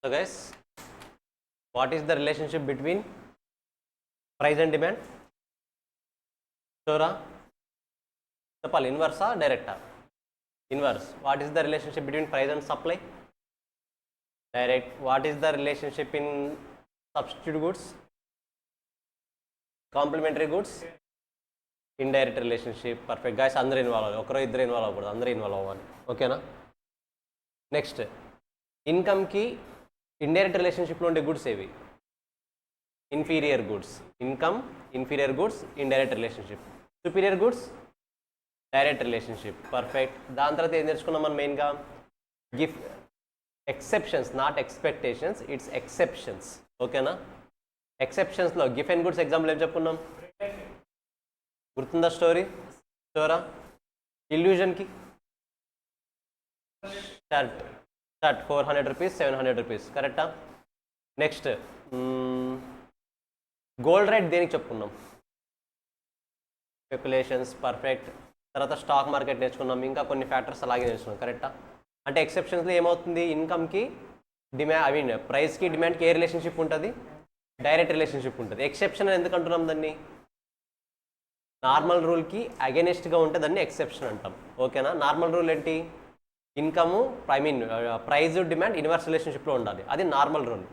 So guys, what is the relationship between price and demand? Sure? Supply inverse or direct? Inverse. What is the relationship between price and supply? Direct. What is the relationship in substitute goods? Complementary goods? Indirect relationship. Perfect. Guys, అందరూ involve అవ్వాలి. ఒకరో ఇద్దరు involve అవ్వకూడదు, అందరూ involve అవ్వాలి. ఓకేనా? Next, ఇన్కమ్కి indirect రిలేషన్షిప్లో ఉండే గుడ్స్ ఏవి? Inferior goods. Income, inferior goods, indirect relationship. Superior goods, direct relationship. Perfect. దాని తర్వాత ఏం నేర్చుకున్నాం మనం మెయిన్గా? Exceptions, not expectations, it's exceptions. ఓకేనా? ఎక్సెప్షన్స్లో గిఫ్ అండ్ గుడ్స్ ఎగ్జాంపుల్ ఏం చెప్పుకున్నాం? గుర్తుందా స్టోరీ? స్టోరా? ఇల్యూజన్కి షర్ట్ 400 రూపీస్, 700 రూపీస్. కరెక్టా? నెక్స్ట్, గోల్డ్ రేట్ దేనికి చెప్పుకున్నాం? స్పెక్యులేషన్స్. పర్ఫెక్ట్. తర్వాత స్టాక్ మార్కెట్ నేర్చుకున్నాం, ఇంకా కొన్ని ఫ్యాక్టర్స్ అలాగే నేర్చుకున్నాం. కరెక్టా? అంటే ఎక్సెప్షన్స్లో ఏమవుతుంది? ఇన్కమ్కి ప్రైస్కి డిమాండ్కి ఏ రిలేషన్షిప్ ఉంటుంది? డైరెక్ట్ రిలేషన్షిప్ ఉంటుంది. ఎక్సెప్షన్ ఎందుకు అంటున్నాం దాన్ని? నార్మల్ రూల్కి అగెనిస్ట్గా ఉంటే దాన్ని ఎక్సెప్షన్ అంటాం. ఓకేనా? నార్మల్ రూల్ ఏంటి? ఇన్కము ప్రైజ్ డిమాండ్ ఇన్వర్స్ రిలేషన్షిప్లో ఉండాలి, అది నార్మల్ రూల్.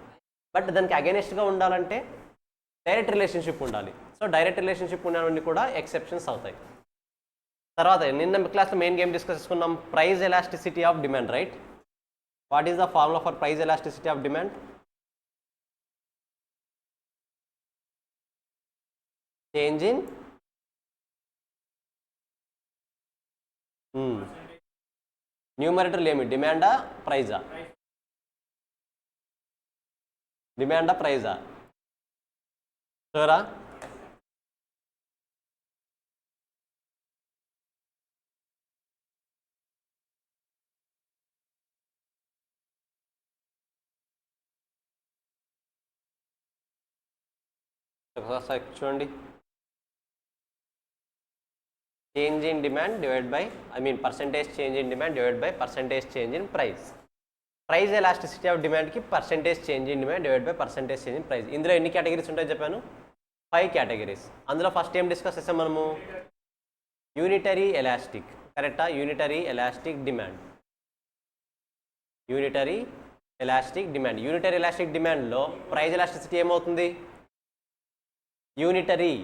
బట్ దానికి అగెనిస్ట్గా ఉండాలంటే డైరెక్ట్ రిలేషన్షిప్ ఉండాలి. సో డైరెక్ట్ రిలేషన్షిప్ ఉన్నవన్నీ కూడా ఎక్సెప్షన్స్ అవుతాయి. తర్వాత నిన్న క్లాస్లో మెయిన్ గేమ్ డిస్కస్ చేసుకున్నాం, price elasticity of demand. Right? What is the formula for price elasticity of demand? Change in numerator ఏమి? డిమాండా ప్రైజా? డిమాండా ప్రైజా? షూరా? చూడండి, change in demand divide by percentage change in demand divide by percentage change in price. Price elasticity of డిమాండ్కి percentage change in demand divide by percentage change in price. ఇందులో ఎన్ని కేటగిరీస్ ఉంటాయో చెప్పాను? 5 కేటగిరీస్. అందులో ఫస్ట్ ఏం discuss చేస్తాం మనము? Unitary elastic. కరెక్టా? Unitary elastic demand. Unitary elastic demand. Unitary elastic డిమాండ్లో ప్రైజ్ ఎలాస్టిసిటీ ఏమవుతుంది? యూనిటరీ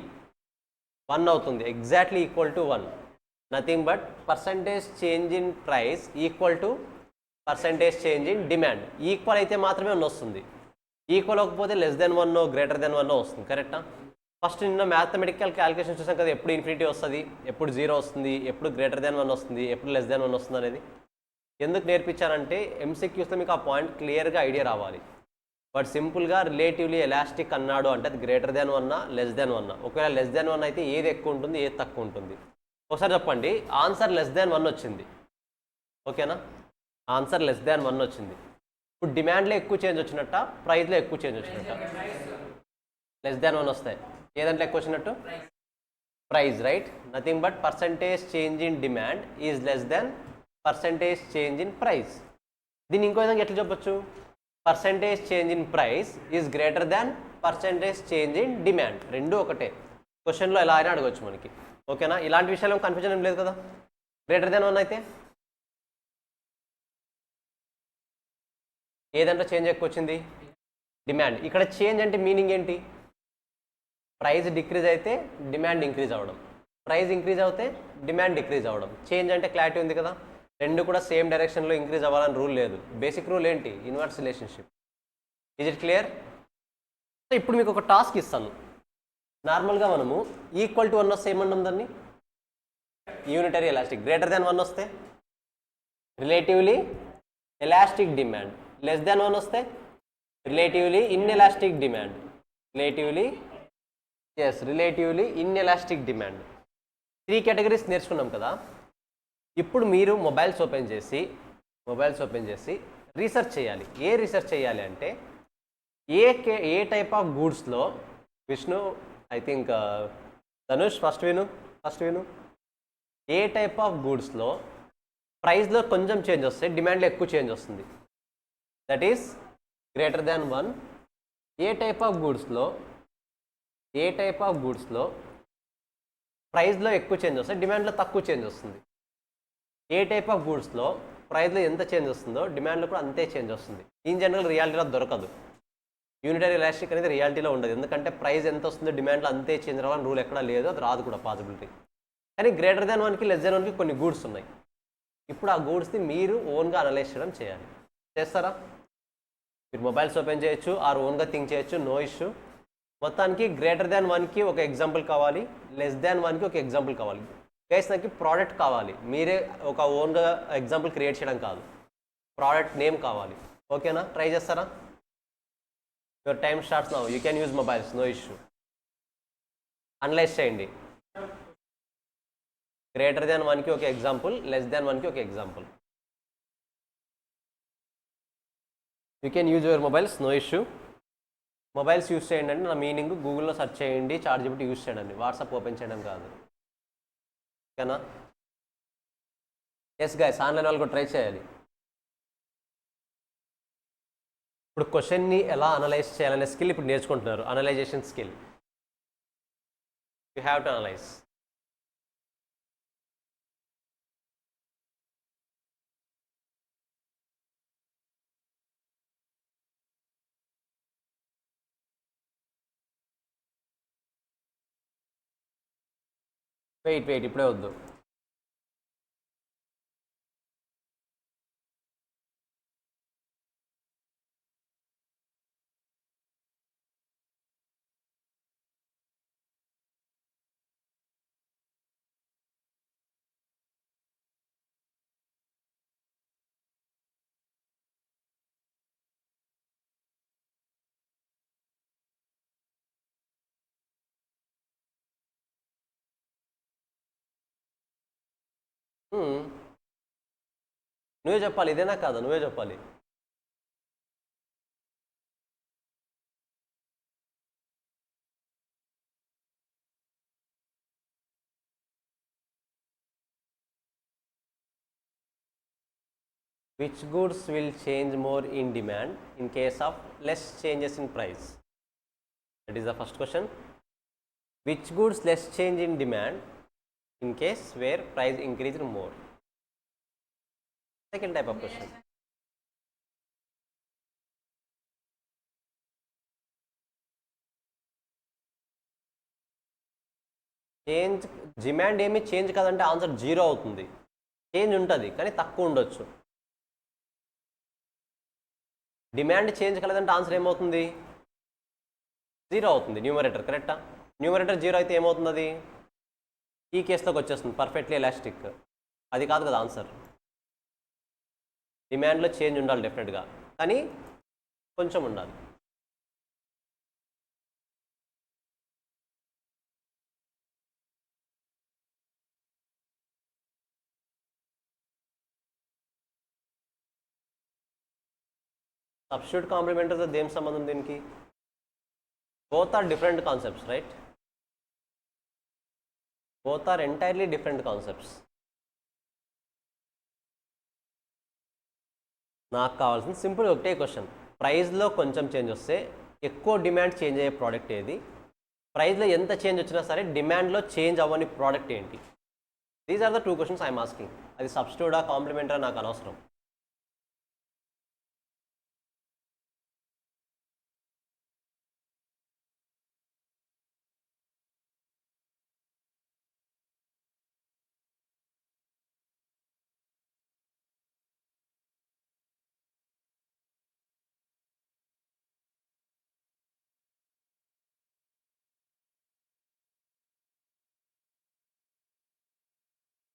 1 అవుతుంది, exactly equal to 1. Nothing but percentage change in price equal to percentage change in demand. Equal అయితే మాత్రమే 1 వస్తుంది. ఈక్వల్ అవ్వకపోతే లెస్ దెన్ 1 గ్రేటర్ దెన్ 1 వస్తుంది. కరెక్టా? First నిన్న మ్యాథమెటికల్ క్యాలిక్యులేషన్ చూసాం కదా, ఎప్పుడు ఇన్ఫినిటీ వస్తుంది, ఎప్పుడు 0 వస్తుంది, ఎప్పుడు గ్రేటర్ దెన్ 1 వస్తుంది, ఎప్పుడు లెస్ దెన్ 1 వస్తుంది అనేది. ఎందుకు నేర్పించానంటే ఎంసీక్యూస్లో మీకు ఆ పాయింట్ క్లియర్గా ఐడియా రావాలి. బట్ సింపుల్గా రిలేటివ్లీ ఎలాస్టిక్ అన్నాడు అంటే అది గ్రేటర్ దెన్ 1 లెస్ దెన్ 1. ఒకవేళ లెస్ దెన్ 1 అయితే ఏది ఎక్కువ ఉంటుంది, ఏది తక్కువ ఉంటుంది? ఒకసారి చెప్పండి. ఆన్సర్ లెస్ దెన్ 1 వచ్చింది. ఓకేనా? ఆన్సర్ లెస్ దెన్ 1 వచ్చింది. ఇప్పుడు డిమాండ్లో ఎక్కువ చేంజ్ వచ్చినట్ట, ప్రైస్లో ఎక్కువ చేంజ్ వచ్చినట్ట? లెస్ దెన్ 1 వస్తాయి. ఏదంటే ఎక్కువ వచ్చినట్టు? Price. Right? Nothing but percentage change in demand is less than percentage change in price. దీన్ని ఇంకో విధంగా ఎట్లా చెప్పొచ్చు? Percentage change in price is greater than percentage change in demand. రెండు ఒకటే. క్వశ్చన్లో ఎలా అయినా అడగవచ్చు మనకి. ఓకేనా? ఇలాంటి విషయాలు కన్ఫ్యూజన్ ఏం లేదు కదా. గ్రేటర్ దెన్ 1 అయితే ఏదంటే చేంజ్ ఎక్కువ వచ్చింది? డిమాండ్. ఇక్కడ చేంజ్ అంటే మీనింగ్ ఏంటి? ప్రైస్ డిక్రీజ్ అయితే డిమాండ్ ఇంక్రీజ్ అవ్వడం, ప్రైస్ ఇంక్రీజ్ అవుతే డిమాండ్ డిక్రీజ్ అవ్వడం. చేంజ్ అంటే క్లారిటీ ఉంది కదా. రెండు కూడా సేమ్ డైరెక్షన్లో ఇంక్రీజ్ అవ్వాలని రూల్ లేదు. బేసిక్ రూల్ ఏంటి? Inverse relationship. Is it clear? So ఇప్పుడు మీకు ఒక టాస్క్ ఇస్తాను. నార్మల్గా మనము ఈక్వల్ టు 1 వస్తే ఏమన్నాం దాన్ని? Unitary elastic. గ్రేటర్ దెన్ 1 వస్తే relatively elastic demand. Less than 1 వస్తే relatively inelastic demand. Relatively inelastic demand. 3 categories నేర్చుకున్నాం కదా. ఇప్పుడు మీరు మొబైల్స్ ఓపెన్ చేసి రీసెర్చ్ చేయాలి. ఏ రీసెర్చ్ చేయాలి అంటే ఏ టైప్ ఆఫ్ గూడ్స్లో, Vishnu I think Dhanush first విను, ఏ టైప్ ఆఫ్ గూడ్స్లో ప్రైస్లో కొంచెం చేంజ్ వస్తే డిమాండ్లో ఎక్కువ చేంజ్ వస్తుంది? దట్ ఈస్ గ్రేటర్ దాన్ 1 ఏ టైప్ ఆఫ్ గూడ్స్లో ప్రైస్లో ఎక్కువ చేంజ్ వస్తుంది, డిమాండ్లో తక్కువ చేంజ్ వస్తుంది. ఏ టైప్ ఆఫ్ గూడ్స్లో ప్రైస్లో ఎంత చేంజ్ వస్తుందో డిమాండ్లో కూడా అంతే చేంజ్ వస్తుంది. ఇన్ జనరల్ రియాలిటీలో దొరకదు. యూనిటరీ ఎలాస్టిక్ అనేది రియాలిటీలో ఉండదు, ఎందుకంటే ప్రైస్ ఎంత వస్తుందో డిమాండ్లో అంతే చేంజ్ రావాలని రూల్ ఎక్కడా లేదు, అది రాదు కూడా పాసిబిలిటీ. కానీ గ్రేటర్ దాన్ 1కి లెస్ దాన్ 1కి కొన్ని గూడ్స్ ఉన్నాయి. ఇప్పుడు ఆ గూడ్స్ని మీరు ఓన్గా అనలైజ్ చేయడం చేయాలి. చేస్తారా? మీరు మొబైల్స్ ఓపెన్ చేయొచ్చు, ఆర్ ఓన్గా థింక్ చేయొచ్చు, నో ఇష్యూ. మొత్తానికి గ్రేటర్ దాన్ 1కి ఒక ఎగ్జాంపుల్ కావాలి, లెస్ దాన్ 1కి ఒక ఎగ్జాంపుల్ కావాలి. గైస్ నాకు ప్రోడక్ట్ కావాలి, మీరే ఒక ఓన్గా ఎగ్జాంపుల్ క్రియేట్ చేయడం కాదు, ప్రోడక్ట్ నేమ్ కావాలి. ఓకేనా? ట్రై చేస్తారా? Your time starts now. You can use mobiles, no issue. Analyse చేయండి. గ్రేటర్ దాన్ 1కి ఒక ఎగ్జాంపుల్, లెస్ దాన్ 1కి ఒక example. You can use your mobiles, no issue. Mobiles use చేయండి అంటే నా మీనింగ్ గూగుల్లో సెర్చ్ చేయండి, చాట్‌జీపీటీ యూజ్ చేయండి, వాట్సాప్ ఓపెన్ చేయడం కాదు. ఓకేనా? ఎస్ గైస్, ఆన్లైన్ వాళ్ళు కూడా ట్రై చేయాలి. ఇప్పుడు క్వశ్చన్ని ఎలా అనలైజ్ చేయాలనే స్కిల్ ఇప్పుడు నేర్చుకుంటున్నారు, analysation skill. You have to analyse. Wait ఇప్పుడే వద్దు. నువ్వే చెప్పాలి, ఇదేనా కాదా? నువ్వే చెప్పాలి. Which goods will change more in demand in case of less changes in price? That is the first question. Which goods less change in demand in case where price increased more? Second type of question. Change demand ఏమి change కాదంటే answer 0 అవుతుంది. Change ఉంటుంది కానీ తక్కువ ఉండొచ్చు. Demand change కాలేదంటే answer ఏమవుతుంది? 0 అవుతుంది. Numerator కరెక్టా? న్యూమరేటర్ 0 అయితే ఏమవుతుంది? అది ఈ కేసులోకి వచ్చేస్తుంది, పర్ఫెక్ట్లీ ఎలాస్టిక్. అది కాదు కదా ఆన్సర్. డిమాండ్లో చేంజ్ ఉండాలి డెఫినెట్గా, కానీ కొంచెం ఉండాలి. సబ్స్టిట్యూట్ కాంప్లిమెంటరీతో దేని సంబంధం దీనికి? Both are different concepts, right? Both are entirely different concepts. నాకు కావాల్సిన సింపుల్ ఒకటే క్వశ్చన్, ప్రైస్లో కొంచెం చేంజ్ వస్తే ఎక్కువ డిమాండ్ చేంజ్ అయ్యే ప్రోడక్ట్ ఏది? ప్రైస్లో ఎంత చేంజ్ వచ్చినా సరే డిమాండ్లో చేంజ్ అవ్వని ప్రోడక్ట్ ఏంటి? These are the 2 questions I'm asking. అది సబ్స్టిట్యూటా కాంప్లిమెంటరీ నాకు అనవసరం.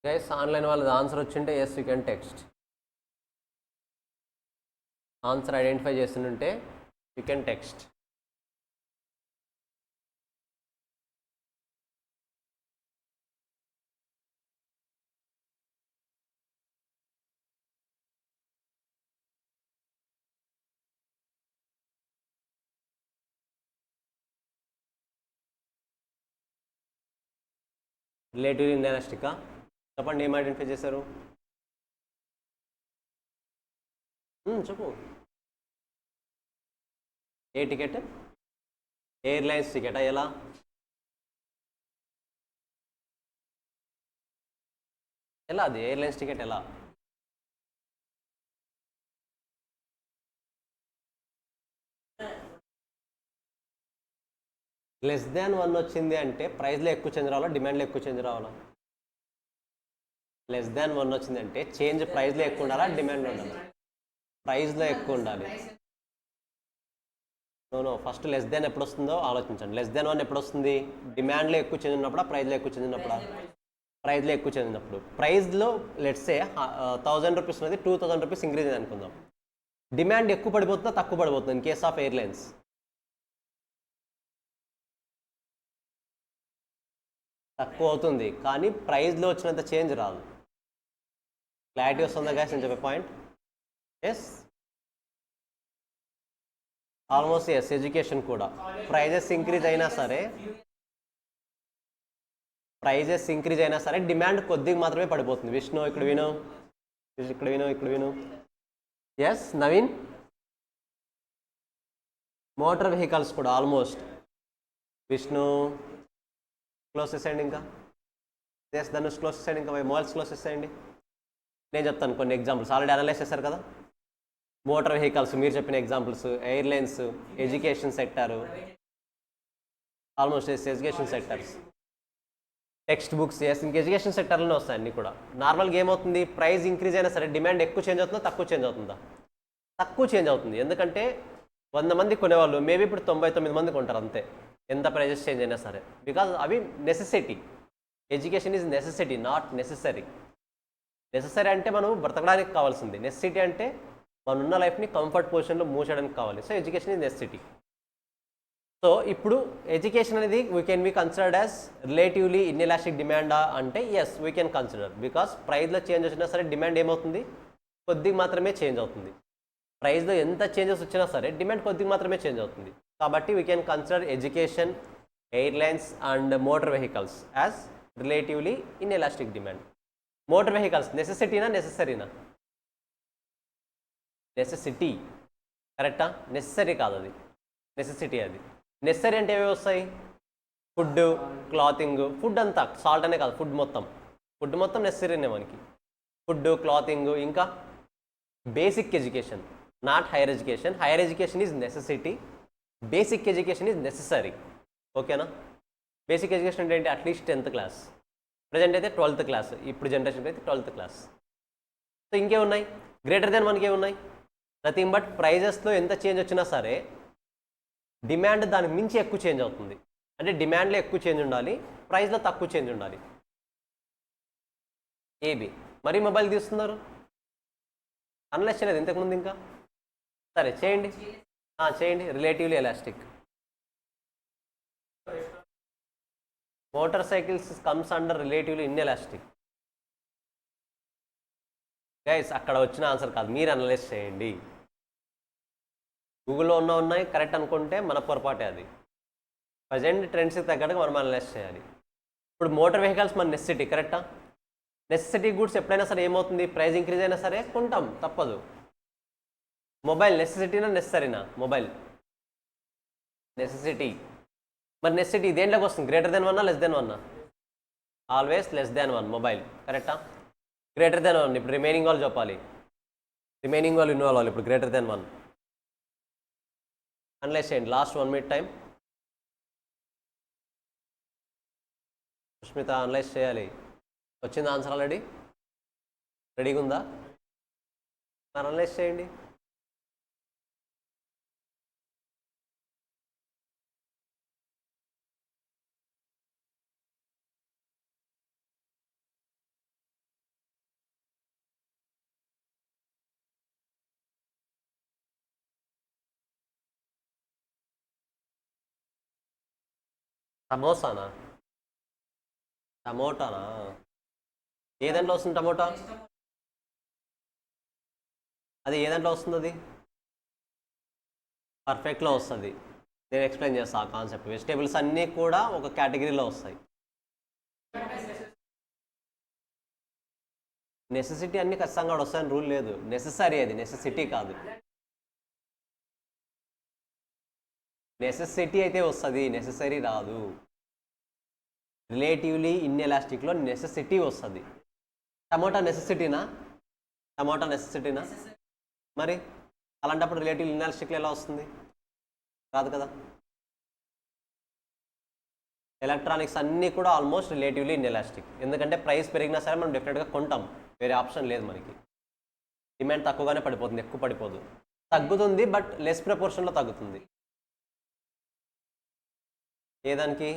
గైస్, ఆన్లైన్ వాళ్ళది ఆన్సర్ వచ్చింటే yes you can text. Answer identify చేస్తుంటే యూ కెన్ టెక్స్ట్. రిలేటివ్లీ ఇన్ఎలాస్టికా? చెప్పండి, ఏం ఐడెంటిఫై చేశారు? చెప్పు. ఏ టికెట్? ఎయిర్లైన్స్ టికెటా? ఎలా? ఎలా అది ఎయిర్లైన్స్ టికెట్ ఎలా? లెస్ దాన్ 1 వచ్చింది అంటే ప్రైస్లో ఎక్కువ చేంజ్ రావాలా, డిమాండ్లో ఎక్కువ చేంజ్ రావాలా? లెస్ దాన్ 1 వచ్చిందంటే చేంజ్ ప్రైస్లో ఎక్కువ ఉండాలా, డిమాండ్లో ఉండాలా? ప్రైస్లో ఎక్కువ ఉండాలి. నో ఫస్ట్ లెస్ దాన్ ఎప్పుడు వస్తుందో ఆలోచించండి. లెస్ దాన్ 1 ఎప్పుడు వస్తుంది? డిమాండ్లో ఎక్కువ చేంజ్ ఉన్నప్పుడా, ప్రైస్లో ఎక్కువ చేంజ్ ఉన్నప్పుడా? ప్రైస్లో ఎక్కువ చేంజ్ ఉన్నప్పుడు. ప్రైస్లో లెట్సే 1000 రూపీస్ ఉన్నది 2000 రూపీస్ ఇంక్రీజ్ అయింది అనుకుందాం. డిమాండ్ ఎక్కువ పడిపోతుందా, తక్కువ పడిపోతుంది ఇన్ కేస్ ఆఫ్ ఎయిర్లైన్స్? తక్కువ అవుతుంది, కానీ ప్రైస్లో వచ్చినంత చేంజ్ రాదు. క్లారిటీ వస్తుందా గాయస్ నేను చెప్పే point? Yes, almost yes. Education కూడా ప్రైజెస్ ఇంక్రీజ్ అయినా సరే డిమాండ్ కొద్దిగా మాత్రమే పడిపోతుంది. విష్ణు ఇక్కడ విను, ఇక్కడ విను. ఎస్ నవీన్, మోటార్ వెహికల్స్ కూడా ఆల్మోస్ట్. విష్ణు క్లోజ్ చేసేయండి, ఇంకా ఎస్ ధనుష్ క్లోజ్ చేసేయండి, ఇంకా మొబైల్స్ క్లోజ్ చేసేయండి. నేను చెప్తాను కొన్ని ఎగ్జాంపుల్స్, ఆల్రెడీ అనలైజ్ చేశారు కదా. మోటార్ వెహికల్స్ మీరు చెప్పిన examples, airlines, education sector, almost education sectors, text books. Yes ఇంక ఎడ్యుకేషన్ సెక్టర్లోనే వస్తాయి అన్నీ కూడా. నార్మల్గా ఏమవుతుంది, ప్రైస్ ఇంక్రీజ్ అయినా సరే డిమాండ్ ఎక్కువ చేంజ్ అవుతుందా, తక్కువ చేంజ్ అవుతుందా? తక్కువ చేంజ్ అవుతుంది. ఎందుకంటే 100 మంది కొనేవాళ్ళు మేబీ ఇప్పుడు 99 మంది కొంటారు అంతే, ఎంత ప్రైజెస్ చేంజ్ అయినా సరే. బికాజ్ అవి necessity. Education is necessity, not necessary. Necessary అంటే మనం బ్రతకడానికి కావాల్సింది. నెసెసిటీ అంటే మనం ఉన్న లైఫ్ని కంఫర్ట్ పొజిషన్లో మూవ్ చేయడానికి కావాలి. So education is necessity. So ఇప్పుడు ఎడ్యుకేషన్ అనేది we can be considered as relatively inelastic డిమాండా అంటే yes we can consider. Because ప్రైస్లో చేంజ్ వచ్చినా సరే డిమాండ్ ఏమవుతుంది, కొద్దిగా మాత్రమే చేంజ్ అవుతుంది. ప్రైస్లో ఎంత చేంజెస్ వచ్చినా సరే డిమాండ్ కొద్దిగా మాత్రమే చేంజ్ అవుతుంది. కాబట్టి we can consider education, airlines and motor vehicles as relatively inelastic demand. Motor vehicles నెసెసిటీనా, నెసెసరీనా? నెసెసిటీ. కరెక్టా? నెసెసరీ కాదు, అది నెసెసిటీ. అది నెసెసరీ అంటే ఏవి వస్తాయి? Food, clothing. ఫుడ్ అంతా సాల్ట్ అనే కాదు, ఫుడ్ మొత్తం నెసెసరీనే మనకి. ఫుడ్, క్లాతింగ్, ఇంకా basic education, not higher education. Higher education is necessity, basic education is necessary. ఓకేనా? బేసిక్ ఎడ్యుకేషన్ అంటే ఏంటి? At least 10th class. ప్రజెంట్ అయితే 12th క్లాస్, ఇప్పుడు జనరేషన్కి అయితే 12th క్లాస్. సో ఇంకేమున్నాయి? గ్రేటర్ దెన్ మనకి ఏమున్నాయి? నథింగ్ బట్ ప్రైజెస్లో ఎంత చేంజ్ వచ్చినా సరే డిమాండ్ దానికి మించి ఎక్కువ చేంజ్ అవుతుంది. అంటే డిమాండ్లో ఎక్కువ చేంజ్ ఉండాలి, ప్రైస్లో తక్కువ చేంజ్ ఉండాలి. ఏబి. మరీ మొబైల్ తీస్తున్నారు, అనలైజ్ చేయలేదు ఇంతకుముందు ఇంకా. సరే చేయండి, చేయండి. Relatively elastic. Motor cycles comes under relatively inelastic. Guys అక్కడ వచ్చిన ఆన్సర్ కాదు, మీరు అనలైజ్ చేయండి. గూగుల్లో ఉన్నాయి కరెక్ట్ అనుకుంటే మన పొరపాటే అది. ప్రజెంట్ ట్రెండ్స్కి తగ్గట్టుగా మనం అనలైజ్ చేయాలి. ఇప్పుడు మోటార్ వెహికల్స్ మన నెసెసిటీ, కరెక్టా? నెసెసిటీ గూడ్స్ ఎప్పుడైనా సరే ఏమవుతుంది, ప్రైస్ ఇంక్రీజ్ అయినా సరే కొంటాం, తప్పదు. మొబైల్ నెసెసిటీనా, నెసెసరీనా? Mobile necessity. మరి నెసెసిటీ దేంట్లోకి వస్తుంది? Greater than 1 less than 1? Always less than 1 mobile, కరెక్టా? గ్రేటర్ దెన్ 1 ఇప్పుడు రిమైనింగ్ వాళ్ళు చెప్పాలి, రిమైనింగ్ వాళ్ళు ఇన్వాల్వ్ అవ్వాలి. ఇప్పుడు గ్రేటర్ దెన్ 1 అనలైజ్ చేయండి. Last 1 minute time. Sushmita analyse చేయాలి. వచ్చింది ఆన్సర్ ఆల్రెడీ? రెడీగా ఉందా? మరి అనలైజ్ చేయండి. సమోసానా? టమోటానా? ఏ దాంట్లో వస్తుంది టమోటా? అది ఏ దాంట్లో వస్తుంది? అది పర్ఫెక్ట్లో వస్తుంది. నేను ఎక్స్ప్లెయిన్ చేస్తాను ఆ కాన్సెప్ట్. వెజిటేబుల్స్ అన్నీ కూడా ఒక కేటగిరీలో వస్తాయి. నెసెసిటీ అన్నీ ఖచ్చితంగా వస్తాయని రూల్ లేదు. నెసెసరీ, అది నెసెసిటీ కాదు. నెసెసిటీ అయితే వస్తుంది, నెసెసరీ రాదు. రిలేటివ్లీ ఇన్ఎలాస్టిక్లో నెసెసిటీ వస్తుంది. టమోటా నెసెసిటీనా? మరి అలాంటప్పుడు రిలేటివ్ ఇన్ఎలాస్టిక్లో ఎలా వస్తుంది? రాదు కదా. ఎలక్ట్రానిక్స్ అన్నీ కూడా ఆల్మోస్ట్ రిలేటివ్లీ ఇన్ఎలాస్టిక్. ఎందుకంటే ప్రైస్ పెరిగినా సరే మనం డెఫినెట్గా కొంటాం, వేరే ఆప్షన్ లేదు మనకి. డిమాండ్ తక్కువగానే పడిపోతుంది, ఎక్కువ పడిపోదు. తగ్గుతుంది బట్ లెస్ ప్రపోర్షన్లో తగ్గుతుంది. ఏదానికి?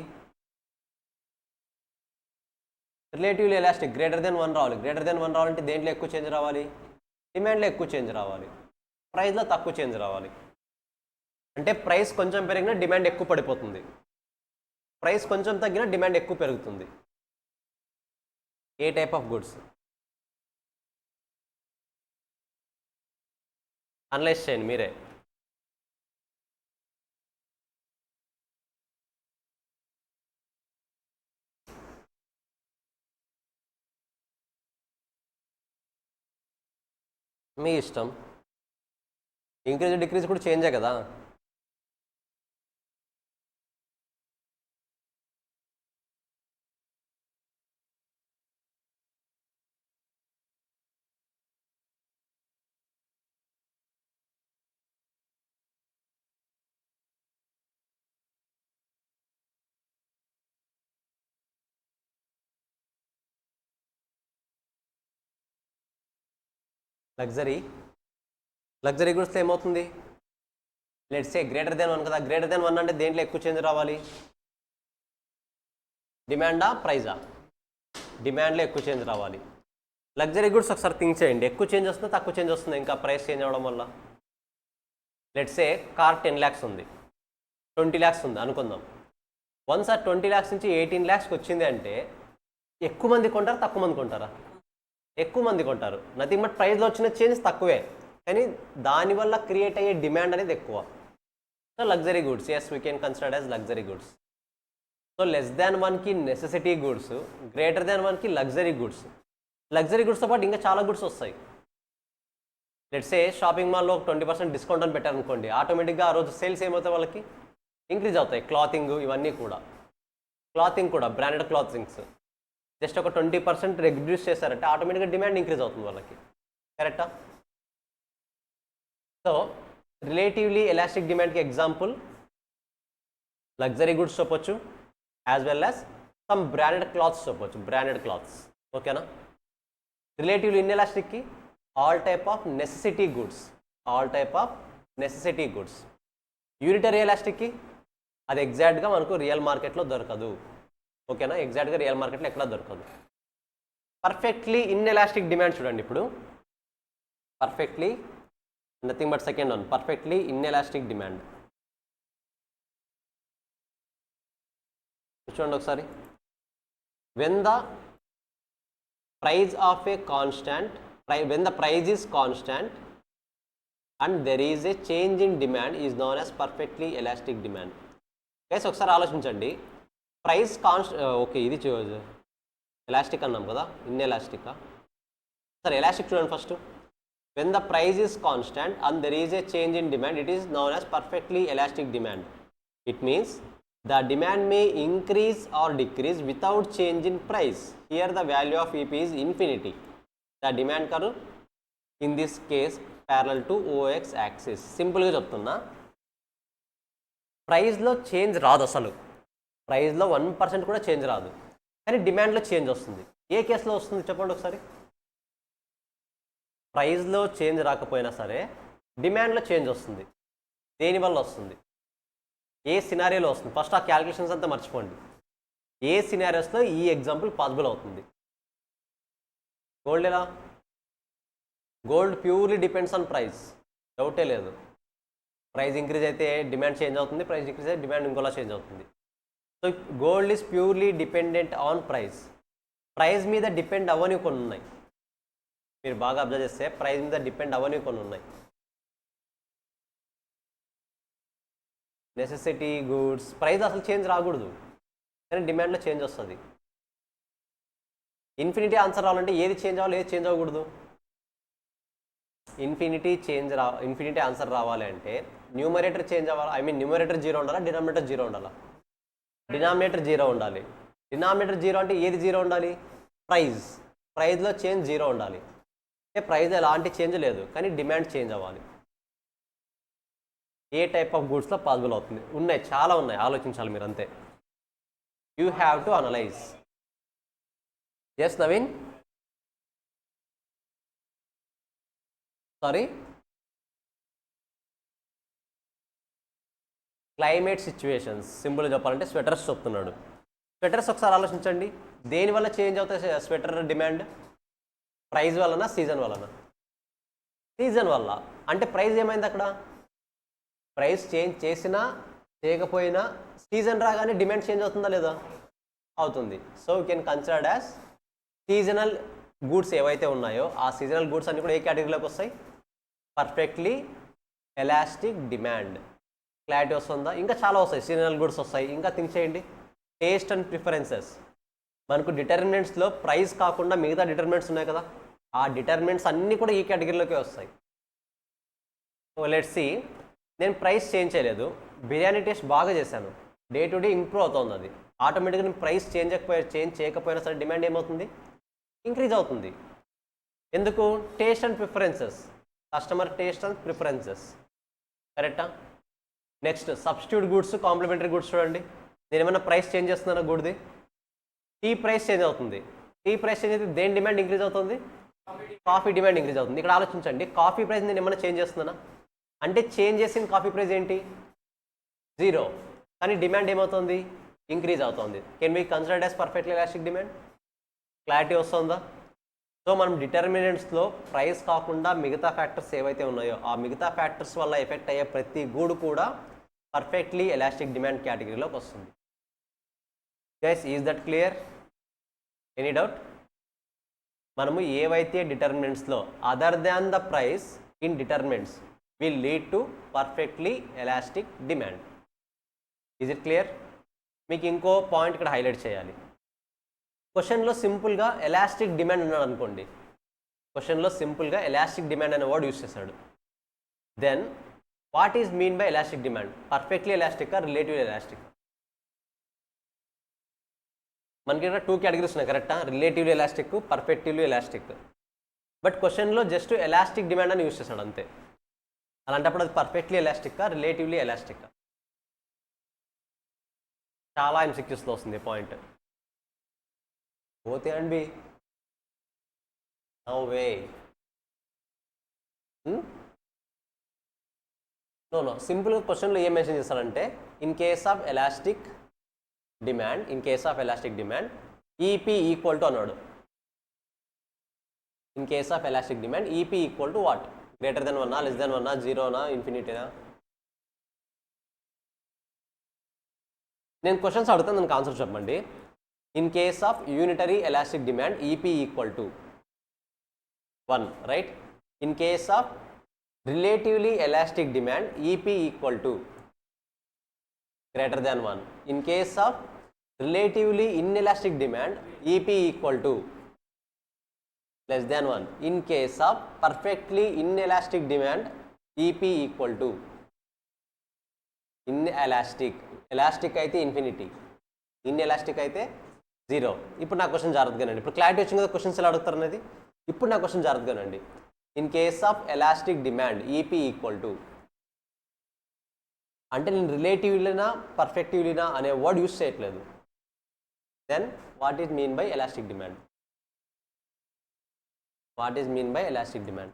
రిలేటివ్లీ ఎలాస్టిక్ గ్రేటర్ దెన్ 1 రావాలి. గ్రేటర్ దెన్ 1 రావాలంటే దేంట్లో ఎక్కువ చేంజ్ రావాలి? డిమాండ్లో ఎక్కువ చేంజ్ రావాలి, ప్రైస్లో తక్కువ చేంజ్ రావాలి. అంటే ప్రైస్ కొంచెం పెరిగినా డిమాండ్ ఎక్కువ పడిపోతుంది, ప్రైస్ కొంచెం తగ్గినా డిమాండ్ ఎక్కువ పెరుగుతుంది. ఏ టైప్ ఆఫ్ గుడ్స్? అనలైజ్ చేయండి మీరే. మీ ఇష్టం. ఇంక్రీజ్ డిక్రీజ్ కూడా చేంజే కదా. లగ్జరీ గుడ్స్లో ఏమవుతుంది? లెట్స్ సే గ్రేటర్ దెన్ 1 కదా. గ్రేటర్ దెన్ 1 అంటే దేంట్లో ఎక్కువ చేంజ్ రావాలి? డిమాండా ప్రైజా? డిమాండ్లో ఎక్కువ చేంజ్ రావాలి. లగ్జరీ గుడ్స్ ఒకసారి థింక్ చేయండి, ఎక్కువ చేంజ్ వస్తుందా తక్కువ చేంజ్ వస్తుంది ఇంకా ప్రైస్ చేంజ్ అవ్వడం వల్ల? లెట్స్ సే కార్ 10 lakhs ఉంది, 20 lakhs ఉంది అనుకుందాం. వన్స్ ఆ 20 lakhs నుంచి 18 lakhsకి వచ్చింది అంటే ఎక్కువ మంది కొంటారా తక్కువ మంది కొంటారా? ఎక్కువ మంది కొంటారు. నథింగ్ బట్ ప్రైస్లో వచ్చిన చేంజ్ తక్కువే, కానీ దానివల్ల క్రియేట్ అయ్యే డిమాండ్ అనేది ఎక్కువ. So luxury goods, yes we can consider as luxury goods. So less than 1కి నెసెసిటీ గుడ్స్, గ్రేటర్ దాన్ 1కి లగ్జరీ గుడ్స్. లగ్జరీ గుడ్స్తో పాటు ఇంకా చాలా గుడ్స్ వస్తాయి. లెట్స్ ఏ షాపింగ్ మాల్లో 20% డిస్కౌంట్ అని పెట్టారనుకోండి, ఆటోమేటిక్గా ఆ రోజు సేల్స్ ఏమవుతాయి వాళ్ళకి? ఇంక్రీజ్ అవుతాయి. క్లాతింగ్ ఇవన్నీ కూడా, క్లాతింగ్ కూడా బ్రాండెడ్ క్లాతింగ్స్ జస్ట్ ఒక 20% రెడ్యూస్ చేశారంటే ఆటోమేటిక్గా డిమాండ్ ఇంక్రీజ్ అవుతుంది వాళ్ళకి. కరెక్టా? సో రిలేటివ్లీ ఎలాస్టిక్ డిమాండ్కి ఎగ్జాంపుల్ లగ్జరీ గుడ్స్ చెప్పొచ్చు, as well as some branded clothes చెప్పొచ్చు, బ్రాండెడ్ క్లాత్స్. ఓకేనా? రిలేటివ్లీ ఇన్ఎలాస్టిక్కి all type of necessity goods. Unitary ఎలాస్టిక్కి అది ఎగ్జాక్ట్గా మనకు రియల్ మార్కెట్లో దొరకదు. ఓకేనా? ఎగ్జాక్ట్గా రియల్ మార్కెట్లో ఎక్కడా దొరకదు. పర్ఫెక్ట్లీ ఇన్ఎలాస్టిక్ డిమాండ్ చూడండి. ఇప్పుడు perfectly nothing but second one, perfectly inelastic demand చూడండి ఒకసారి. when the price is constant and there is a change in demand is known as perfectly elastic demand. Guys ఒకసారి ఆలోచించండి. Price okay, ఇది elastic అన్నాం కదా, ఇన్ఎలాస్టికా? సరే ఎలాస్టిక్ చూడండి first. when the price is constant and there is a change in demand, it is known as perfectly elastic demand. It means the demand may increase or decrease without change in price. Here the value of EP is infinity. The demand curve in this case parallel to OX axis. సింపుల్గా చెప్తున్నా, ప్రైస్లో change రాదు, అసలు ప్రైస్లో 1% కూడా change రాదు, కానీ డిమాండ్లో change వస్తుంది. ఏ కేసులో వస్తుంది చెప్పండి ఒకసారి. ప్రైస్లో చేంజ్ రాకపోయినా సరే డిమాండ్లో చేంజ్ వస్తుంది. దేనివల్ల వస్తుంది? ఏ సినారియోలో వస్తుంది? ఫస్ట్ ఆ క్యాలిక్యులేషన్స్ అంతా మర్చిపోండి. ఏ సినారియోస్లో ఈ ఎగ్జాంపుల్ పాసిబుల్ అవుతుంది? గోల్డ్ ఎలా? Gold purely depends on price, డౌటే లేదు. ప్రైస్ ఇంక్రీజ్ అయితే డిమాండ్ చేంజ్ అవుతుంది, ప్రైస్ డిక్రీజ్ అయితే డిమాండ్ ఇంకోలా చేంజ్ అవుతుంది. So gold is purely dependent on price. Price మీద డిపెండ్ అవ్వనివి కొన్ని ఉన్నాయి, మీరు బాగా అబ్జర్వ్ చేస్తే ప్రైస్ మీద డిపెండ్ అవ్వనివి కొన్ని ఉన్నాయి. నెసెసిటీ గుడ్స్ ప్రైస్ అసలు చేంజ్ రాకూడదు, కానీ డిమాండ్లో చేంజ్ వస్తుంది. ఇన్ఫినిటీ ఆన్సర్ రావాలంటే ఏది చేంజ్ అవ్వాలి, ఏది చేంజ్ అవ్వకూడదు? ఇన్ఫినిటీ ఆన్సర్ రావాలి అంటే న్యూమరేటర్ చేంజ్ అవ్వాలి. న్యూమరేటర్ 0 ఉండాలా, డినామినేటర్ 0 ఉండాలా? డినామినేటర్ 0 ఉండాలి. డినామినేటర్ 0 అంటే ఏది 0 ఉండాలి? ప్రైజ్లో చేంజ్ 0 ఉండాలి. అంటే ప్రైజ్ ఎలాంటి చేంజ్ లేదు, కానీ డిమాండ్ చేంజ్ అవ్వాలి. ఏ టైప్ ఆఫ్ గూడ్స్లో పాసిబుల్ అవుతుంది? ఉన్నాయి, చాలా ఉన్నాయి, ఆలోచించాలి మీరు అంతే. You have to analyse. Yes Naveen, sorry, climate situations సింపుల్గా చెప్పాలంటే స్వెటర్స్ చెప్తున్నాడు. స్వెటర్స్ ఒకసారి ఆలోచించండి, దేనివల్ల చేంజ్ అవుతాయి స్వెటర్ డిమాండ్? ప్రైజ్ వలన, సీజన్ వలన? సీజన్ వల్ల. అంటే ప్రైజ్ ఏమైంది అక్కడ? ప్రైస్ చేంజ్ చేసినా చేయకపోయినా సీజన్ రాగానే డిమాండ్ చేంజ్ అవుతుందా లేదా? అవుతుంది. So you can considered as seasonal goods ఏవైతే ఉన్నాయో ఆ సీజనల్ గూడ్స్ అన్ని కూడా ఏ కేటగిరీలోకి వస్తాయి? Perfectly elastic demand. క్లారిటీ వస్తుందా? ఇంకా చాలా వస్తాయి, సీజనల్ గూడ్స్ వస్తాయి. ఇంకా థింక్ చేయండి, టేస్ట్ అండ్ ప్రిఫరెన్సెస్. మనకు డిటర్మినెంట్స్లో ప్రైస్ కాకుండా మిగతా డిటర్మినెంట్స్ ఉన్నాయి కదా, ఆ డిటర్మినెంట్స్ అన్నీ కూడా ఈ కేటగిరీలోకి వస్తాయి. లెట్స్ సీ, నేను ప్రైస్ చేంజ్ చేయలేదు, బిర్యానీ టేస్ట్ బాగా చేశాను, డే టు డే ఇంప్రూవ్ అవుతుంది. అది ఆటోమేటిక్గా నేను ప్రైస్ చేంజ్ చేయకపోయినా సరే డిమాండ్ ఏమవుతుంది? ఇంక్రీజ్ అవుతుంది. ఎందుకు? Taste and preferences, customer taste and preferences. కరెక్టా? Next substitute goods, complementary goods. చూడండి, నేను ఏమైనా ప్రైస్ చేంజ్ చేస్తున్నాను గూడ్ది, టీ ప్రైస్ చేంజ్ అవుతుంది. టీ ప్రైస్ చేంజ్ అయితే దేని డిమాండ్ ఇంక్రీజ్ అవుతుంది? కాఫీ డిమాండ్ ఇంక్రీజ్ అవుతుంది. ఇక్కడ ఆలోచించండి, కాఫీ ప్రైస్ నేను ఏమైనా చేంజ్ చేస్తున్నానా? అంటే చేంజ్ చేసిన కాఫీ ప్రైస్ ఏంటి? 0. కానీ డిమాండ్ ఏమవుతుంది? ఇంక్రీజ్ అవుతుంది. Can be considered as perfectly elastic demand. Clarity వస్తుందా? సో మనం డిటర్మినెంట్స్లో ప్రైస్ కాకుండా మిగతా ఫ్యాక్టర్స్ ఏవైతే ఉన్నాయో ఆ మిగతా ఫ్యాక్టర్స్ వల్ల ఎఫెక్ట్ అయ్యే ప్రతి గూడు కూడా పర్ఫెక్ట్లీ ఎలాస్టిక్ డిమాండ్ కేటగిరీలోకి వస్తుంది. Guys, is that clear? Any doubt? మనము ఏవైతే డిటర్మినెంట్స్లో other than the price in determinants will lead to perfectly elastic demand. Is it clear? మీకు ఇంకో పాయింట్ ఇక్కడ హైలైట్ చేయాలి. క్వశ్చన్లో సింపుల్గా ఎలాస్టిక్ డిమాండ్ అన్నాడు అనుకోండి, క్వశ్చన్లో సింపుల్గా ఎలాస్టిక్ డిమాండ్ అనే వర్డ్ యూస్ చేశాడు. Then what is mean by elastic demand? Perfectly elastic, relatively elastic? మనకి ఇక్కడ 2 కేటగిరీస్ ఉన్నాయి, కరెక్టా? Relatively elastic, perfectively elastic. But క్వశ్చన్లో జస్ట్ ఎలాస్టిక్ డిమాండ్ అని యూస్ చేశాడు అంతే. అలాంటప్పుడు అది పర్ఫెక్ట్లీ ఎలాస్టిక్కా, రిలేటివ్లీ ఎలాస్టిక్కా? చాలా ఎంసిక్యూస్లో వస్తుంది పాయింట్. పోతే అండి, నో వే. నో, సింపుల్గా క్వశ్చన్లో ఏం మెన్షన్ చేస్తారంటే, in case of elastic demand EP equal to అన్నాడు. In case of elastic demand EP equal to what? Greater than 1, less than 1, 0, ఇన్ఫినిటీనా? నేను క్వశ్చన్స్ అడుగుతాను, దానికి ఆన్సర్ చెప్పండి. In case of unitary elastic demand EP equal to 1, right? In case of relatively elastic demand EP equal to greater than 1. In case of relatively inelastic demand EP equal to less than 1. In case of perfectly inelastic demand, EP equal to inelastic. Elastic అయితే infinity, inelastic అయితే 0. ఇప్పుడు నా question జాగ్రత్తగానండి. ఇప్పుడు clarity వచ్చింది కదా questions ఎలా అడుగుతారు అనేది. ఇప్పుడు నా క్వశ్చన్ జాగ్రత్తగానండి. In case of elastic demand EP equal to అంటే నేను రిలేటివ్లీనా పర్ఫెక్టివ్లీనా అనే వర్డ్ యూస్ చేయట్లేదు. Then what is mean by elastic demand? What is mean by elastic demand?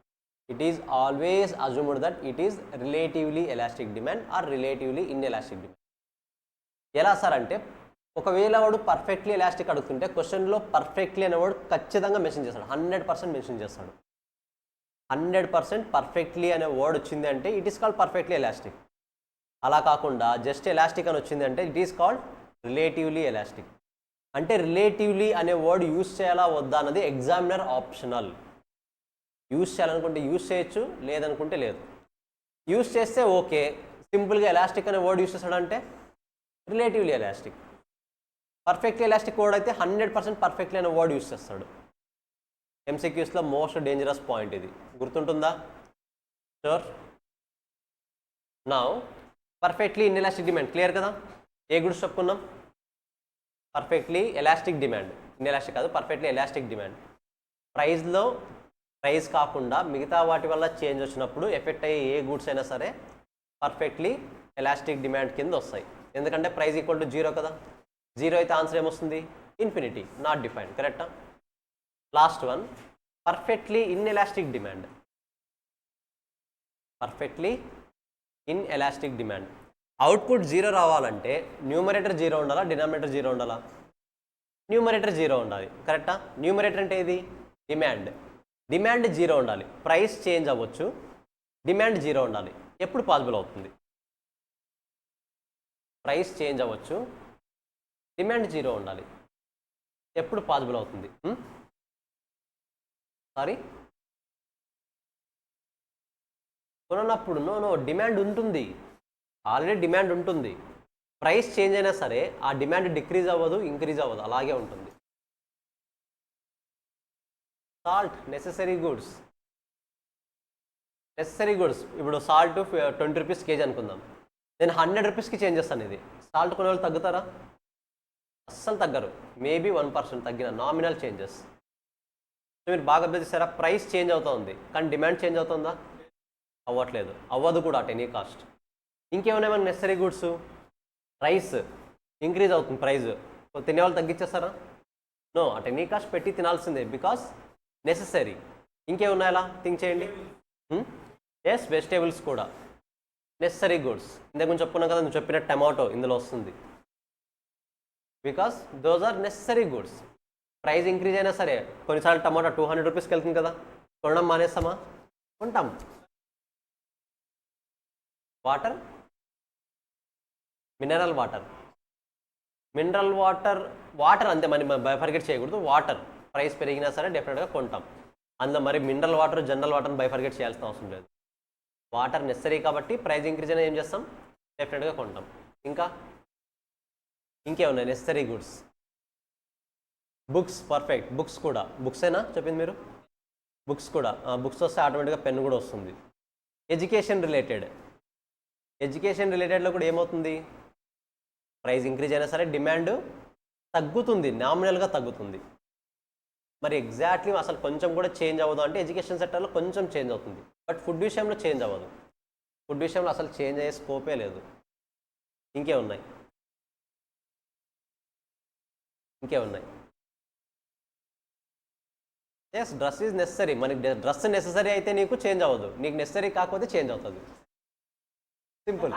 It is always assumed that it is relatively elastic demand or relatively inelastic demand. ఎలా sir అంటే, ఒకవేళ వాడు పర్ఫెక్ట్లీ ఎలాస్టిక్ అడుగుతుంటే క్వశ్చన్లో perfectly అనేవాడు ఖచ్చితంగా mention చేస్తాడు, 100% mention చేస్తాడు. 100% పర్ఫెక్ట్లీ అనే వర్డ్ వచ్చింది అంటే it is called perfectly elastic. అలా కాకుండా జస్ట్ ఎలాస్టిక్ అని వచ్చింది అంటే it is called relatively elastic. అంటే రిలేటివ్లీ అనే వర్డ్ యూస్ చేయాలా వద్దా అన్నది ఎగ్జామినర్ ఆప్షనల్. యూస్ చేయాలనుకుంటే యూస్ చేయొచ్చు, లేదనుకుంటే లేదు. యూస్ చేస్తే ఓకే, సింపుల్గా ఎలాస్టిక్ అనే వర్డ్ యూస్ చేస్తాడంటే relatively elastic. Perfectly elastic word అయితే 100% పర్ఫెక్ట్లీ అనే వర్డ్ యూస్ చేస్తాడు. ఎంసీక్యూస్లో మోస్ట్ డేంజరస్ పాయింట్ ఇది, గుర్తుంటుందా? Sure. Now perfectly inelastic demand clear కదా? ఏ గుడ్స్ చెప్పుకున్నాం? పర్ఫెక్ట్లీ ఎలాస్టిక్ డిమాండ్, ఇన్ఎలాస్టిక్ కాదు, పర్ఫెక్ట్లీ ఎలాస్టిక్ డిమాండ్. ప్రైస్లో ప్రైస్ కాకుండా మిగతా వాటి వల్ల చేంజ్ వచ్చినప్పుడు ఎఫెక్ట్ అయ్యే ఏ గూడ్స్ అయినా సరే పర్ఫెక్ట్లీ ఎలాస్టిక్ డిమాండ్ కింద వస్తాయి. ఎందుకంటే ప్రైస్ ఈక్వల్ టు 0 కదా. 0 అయితే ఆన్సర్ ఏమొస్తుంది? Infinity, not defined. కరెక్టా? Last one, perfectly inelastic demand. Perfectly inelastic demand. Output 0 రావాలంటే న్యూమరేటర్ 0 ఉండాలా, డినామినేటర్ 0 ఉండాలా? న్యూమరేటర్ 0 ఉండాలి. కరెక్టా? న్యూమరేటర్ అంటే ఏది? డిమాండ్. డిమాండ్ 0 ఉండాలి. ప్రైస్ చేంజ్ అవ్వచ్చు, డిమాండ్ 0 ఉండాలి. ఎప్పుడు పాసిబుల్ అవుతుంది? ప్రైస్ చేంజ్ అవ్వచ్చు, డిమాండ్ 0 ఉండాలి. ఎప్పుడు పాసిబుల్ అవుతుంది? సారీ, కొన్నప్పుడు నో డిమాండ్ ఉంటుంది, ఆల్రెడీ డిమాండ్ ఉంటుంది. ప్రైస్ చేంజ్ అయినా సరే ఆ డిమాండ్ డిక్రీజ్ అవ్వదు, ఇంక్రీజ్ అవ్వదు, అలాగే ఉంటుంది. Salt necessary goods. Necessary goods ఇప్పుడు సాల్ట్ 20 రూపీస్ కేజీ అనుకుందాం, నేను 100 రూపీస్కి చేంజ్ చేస్తాను. ఇది సాల్ట్ కొనే వాళ్ళు తగ్గుతారా? అస్సలు తగ్గరు. మేబీ 1% తగ్గిన నామినల్ చేంజెస్. మీరు బాగా అబ్జర్వ్ చేస్తారా? ప్రైస్ చేంజ్ అవుతుంది కానీ డిమాండ్ చేంజ్ అవుతుందా? అవ్వట్లేదు, అవ్వదు కూడా అట్ ఎనీ కాస్ట్. ఇంకేమైనా మనకి నెసరీ గుడ్స్, రైస్ ఇంక్రీజ్ అవుతుంది ప్రైస్, తినేవాళ్ళు తగ్గించేస్తారా? నో, అట్ ఎనీ కాస్ట్ పెట్టి తినాల్సిందే, బికాస్ నెసెసరీ. ఇంకేమున్నాయలా థింక్ చేయండి. ఎస్, వెజిటేబుల్స్ కూడా నెసరీ గుడ్స్. ఇంతకు ముందు చెప్పుకున్నాం కదా, నువ్వు చెప్పిన టమాటో ఇందులో వస్తుంది, because those are necessary goods. Price increase అయినా సరే కొన్నిసార్లు టమాటో 200 రూపీస్కి వెళ్తుంది కదా, కొనడం మానేస్తామా? కొంటాం. Water, mineral water. Mineral water, water అంతే, మనం బైఫర్గెట్ చేయకూడదు. వాటర్ ప్రైస్ పెరిగినా సరే డెఫినెట్గా కొంటాం. అందులో మరి మినరల్ వాటర్, జనరల్ వాటర్ని బైఫర్గెట్ చేయాల్సిన అవసరం లేదు. వాటర్ నెసరీ కాబట్టి ప్రైస్ ఇంక్రీజ్ అయినా ఏం చేస్తాం? డెఫినెట్గా కొంటాం. ఇంకేమున్నాయి necessary goods? Books, perfect. Books కూడా, బుక్సేనా చెప్పింది మీరు? బుక్స్ కూడా, బుక్స్ వస్తే ఆటోమేటిక్గా పెన్ కూడా వస్తుంది. ఎడ్యుకేషన్ రిలేటెడ్, ఎడ్యుకేషన్ రిలేటెడ్లో కూడా ఏమవుతుంది? ప్రైస్ ఇంక్రీజ్ అయినా సరే డిమాండ్ తగ్గుతుంది, నామినల్గా తగ్గుతుంది. మరి ఎగ్జాక్ట్లీ అసలు కొంచెం కూడా చేంజ్ అవ్వదు అంటే ఎడ్యుకేషన్ సెక్టర్లో కొంచెం చేంజ్ అవుతుంది, బట్ ఫుడ్ విషయంలో చేంజ్ అవ్వదు. ఫుడ్ విషయంలో అసలు చేంజ్ అయ్యే స్కోపే లేదు. ఇంకేమున్నాయి? Yes, dress is necessary. మనకి డ్రెస్ నెసరీ అయితే నీకు చేంజ్ అవ్వదు, నీకు నెసరీ కాకపోతే చేంజ్ అవుతుంది. సింపుల్.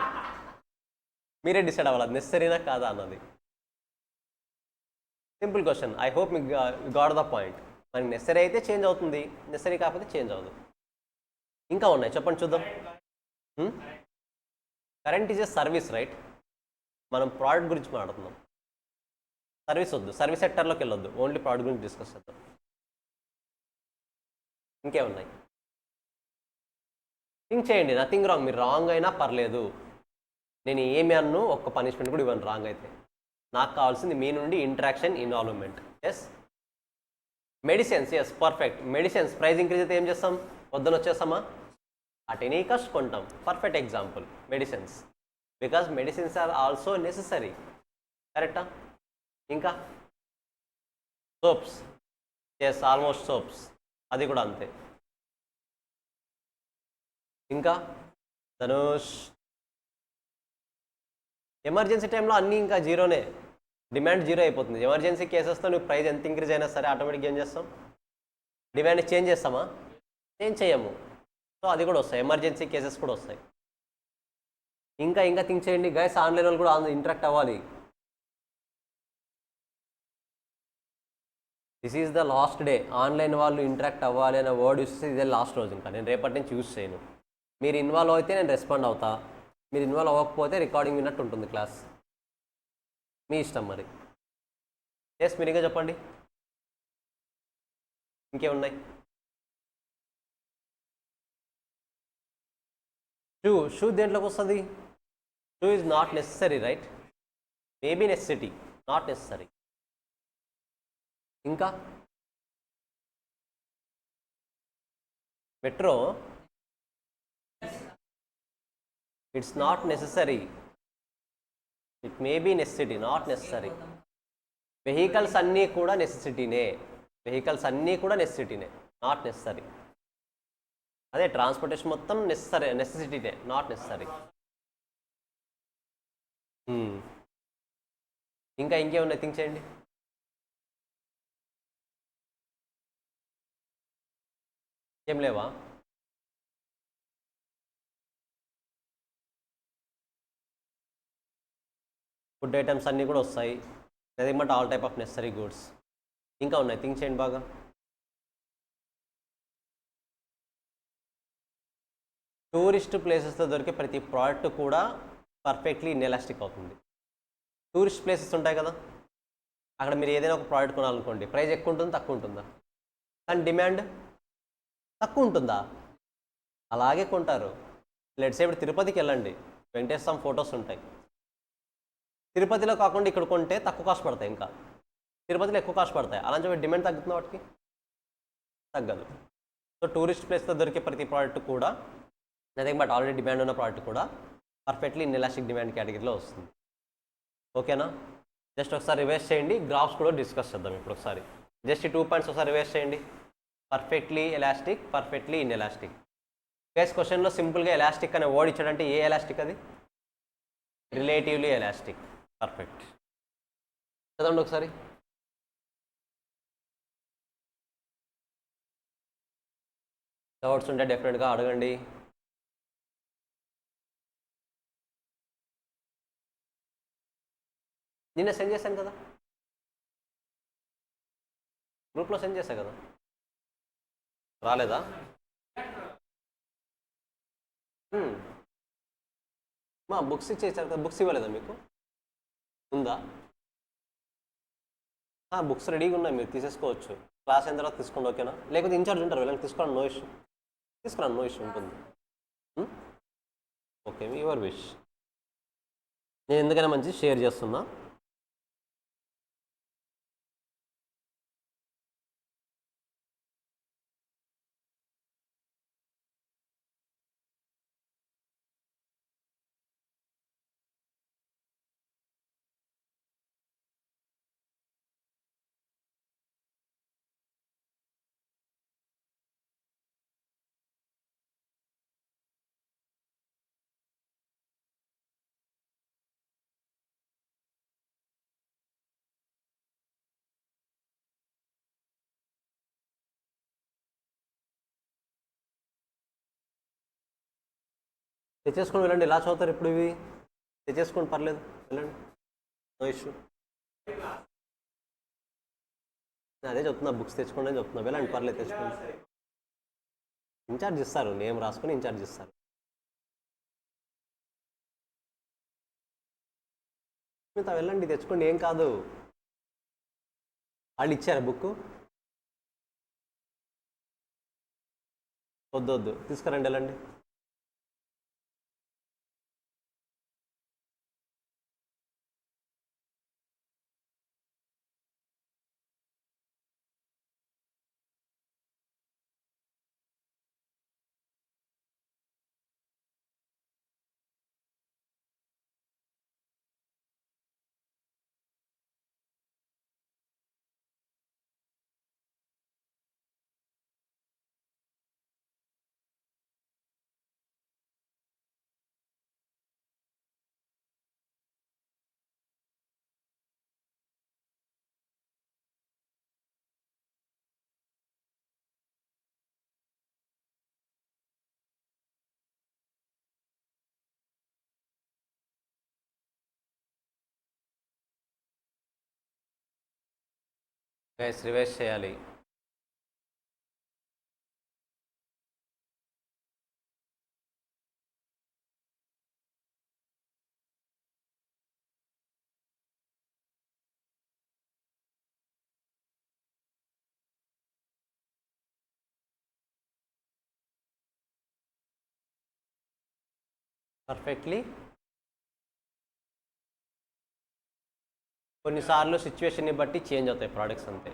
మీరే డిసైడ్ అవ్వాలి అది నెసరీనా కాదా అన్నది. Simple question. ఐ హోప్ మీకు గాట్ ద పాయింట్. మనకి నెసరీ అయితే చేంజ్ అవుతుంది, నెసరీ కాకపోతే చేంజ్ అవ్వదు. ఇంకా ఉన్నాయి, చెప్పండి చూద్దాం. Current is a service, right? మనం ప్రోడక్ట్ గురించి మాట్లాడుతున్నాం, సర్వీస్ వద్దు, సర్వీస్ సెక్టర్లోకి వెళ్ళొద్దు, ఓన్లీ ప్రోడక్ట్ గురించి డిస్కస్ చేద్దాం. ఇంకేమున్నాయి? థింక్ చేయండి, నథింగ్ రాంగ్. మీరు రాంగ్ అయినా పర్లేదు, నేను ఏమి అన్ను ఒక్క పనిష్మెంట్ కూడా ఇవ్వను రాంగ్ అయితే. నాకు కావాల్సింది మీ నుండి interaction, involvement. Yes, medicines. Yes, perfect. Medicines price increase అయితే ఏం చేస్తాం? వద్దన వచ్చేస్తామా? అట్ ఎనీ కాస్ట్ కొంటాం. Perfect example medicines, because medicines are also necessary. కరెక్టా? ఇంకా సోప్స్. ఎస్, ఆల్మోస్ట్ సోప్స్, అది కూడా అంతే. ఇంకా ధనుష్, ఎమర్జెన్సీ టైంలో అన్నీ ఇంకా జీరోనే, డిమాండ్ జీరో అయిపోతుంది. ఎమర్జెన్సీ కేసెస్తో నువ్వు ప్రైస్ ఎంత ఇంక్రీజ్ అయినా సరే ఆటోమేటిక్గా ఏం చేస్తాం? డిమాండ్ చేంజ్ చేస్తామా? చేంజ్ చేయము. సో అది కూడా వస్తాయి, ఎమర్జెన్సీ కేసెస్ కూడా వస్తాయి. ఇంకా థింక్ చేయండి గైస్, ఆన్లైన్ వాళ్ళు కూడా ఇంటరాక్ట్ అవ్వాలి. This is the last day. Online వాళ్ళు ఇంటరాక్ట్ అవ్వాలి అనే వర్డ్ యూస్ చేస్తే ఇదే లాస్ట్ రోజు. ఇంకా నేను రేపటి నుంచి యూస్ చేయను. మీరు ఇన్వాల్వ్ అయితే నేను రెస్పాండ్ అవుతా, మీరు ఇన్వాల్వ్ అవ్వకపోతే రికార్డింగ్ విన్నట్టు ఉంటుంది క్లాస్. మీ ఇష్టం మరి. ఎస్, మీరు ఇంకా చెప్పండి. ఇంకేమున్నాయి? షూ దేంట్లోకి వస్తుంది? Shoe is not necessary, right? Maybe necessity, not necessary. ఇంకా it's not necessary, it may be necessity, not necessary. Vehicles అన్నీ కూడా నెసెసిటీనే, వెహికల్స్ అన్నీ కూడా నెసెసిటీనే, నాట్ నెససరీ. అదే ట్రాన్స్పోర్టేషన్ మొత్తం నెసెసిటీనే, నాట్ నెససరీ. ఇంకా ఇంకేమన్నా థింక్ చేయండి. ఏం లేవా? ఫుడ్ ఐటమ్స్ అన్నీ కూడా వస్తాయి, nothing but all type of necessary goods. ఇంకా ఉన్నాయి, థింక్ చేయండి బాగా. టూరిస్ట్ ప్లేసెస్లో దొరికే ప్రతి ప్రోడక్ట్ కూడా పర్ఫెక్ట్లీ ఇన్ఎలాస్టిక్ అవుతుంది. టూరిస్ట్ ప్లేసెస్ ఉంటాయి కదా, అక్కడ మీరు ఏదైనా ఒక ప్రోడక్ట్ కొనాలనుకోండి, ప్రైస్ ఎక్కువ ఉంటుంది, తక్కువ ఉంటుందా? కానీ డిమాండ్ తక్కువ ఉంటుందా? అలాగే కొంటారు. లెట్స్ ఇప్పుడు తిరుపతికి వెళ్ళండి, వెంకటేశ్వర స్వామి ఫొటోస్ ఉంటాయి. తిరుపతిలో కాకుండా ఇక్కడ కొంటే తక్కువ కాస్ట్ పడతాయి, ఇంకా తిరుపతిలో ఎక్కువ కాస్ట్ పడతాయి. అలాంటి చెప్పి డిమాండ్ తగ్గుతుంది, వాటికి తగ్గదు. సో టూరిస్ట్ ప్లేస్లో దొరికే ప్రతి ప్రోడక్ట్ కూడా, నథింగ్ బట్ ఆల్రెడీ డిమాండ్ ఉన్న ప్రోడక్ట్ కూడా పర్ఫెక్ట్లీ ఇన్ఎలాస్టిక్ డిమాండ్ కేటగిరీలో వస్తుంది. ఓకేనా? జస్ట్ ఒకసారి రివైజ్ చేయండి, గ్రాఫ్స్ కూడా డిస్కస్ చేద్దాం ఇప్పుడు ఒకసారి. జస్ట్ ఈ 2 పాయింట్స్ ఒకసారి రివైజ్ చేయండి. Perfectly elastic, perfectly inelastic. Guys క్వశ్చన్లో సింపుల్గా ఎలాస్టిక్ అనే వర్డ్ ఇచ్చాడంటే ఏ ఎలాస్టిక్ అది? Relatively elastic. పర్ఫెక్ట్. చదవండి ఒకసారి. డౌట్స్ ఉంటే డెఫినెట్గా అడగండి. నిన్న సెండ్ చేశాను కదా, గ్రూప్లో సెండ్ చేశా కదా, రాలేదా? మా బుక్స్ ఇచ్చేసారు కదా, బుక్స్ ఇవ్వలేదా మీకు? ఉందా? బుక్స్ రెడీగా ఉన్నాయి, మీరు తీసేసుకోవచ్చు. క్లాస్ అయిన తర్వాత తీసుకోండి, ఓకేనా? లేకపోతే ఇన్ఛార్జ్ ఉంటారు, వెళ్ళండి తీసుకోండి, నో ఇష్యూ. తీసుకురండి, నో ఇష్యూ ఉంటుంది. Okay, your wish. నేను ఎందుకైనా మంచి షేర్ చేస్తున్నా. తెచ్చేసుకొని వెళ్ళండి. ఎలా చదువుతారు ఇప్పుడు ఇవి? తెచ్చేసుకోండి, పర్లేదు, వెళ్ళండి, నో ఇష్యూ. అదే చెప్తున్నా, బుక్స్ తెచ్చుకోండి అని చెప్తున్నా, వెళ్ళండి, పర్లేదు, తెచ్చుకోండి. ఇన్ఛార్జ్ ఇస్తారు, నేమ్ రాసుకొని ఇన్ఛార్జ్ ఇస్తారు. మిగతా వెళ్ళండి, తెచ్చుకోండి, ఏం కాదు. వాళ్ళు ఇచ్చారా బుక్? వద్దు వద్దు, తీసుకురండి, వెళ్ళండి. గైస్ రివైజ్ చేయాలి. పర్ఫెక్ట్లీ. కొన్నిసార్లు సిచ్యువేషన్ని బట్టి చేంజ్ అవుతాయి ప్రోడక్ట్స్, అంతే.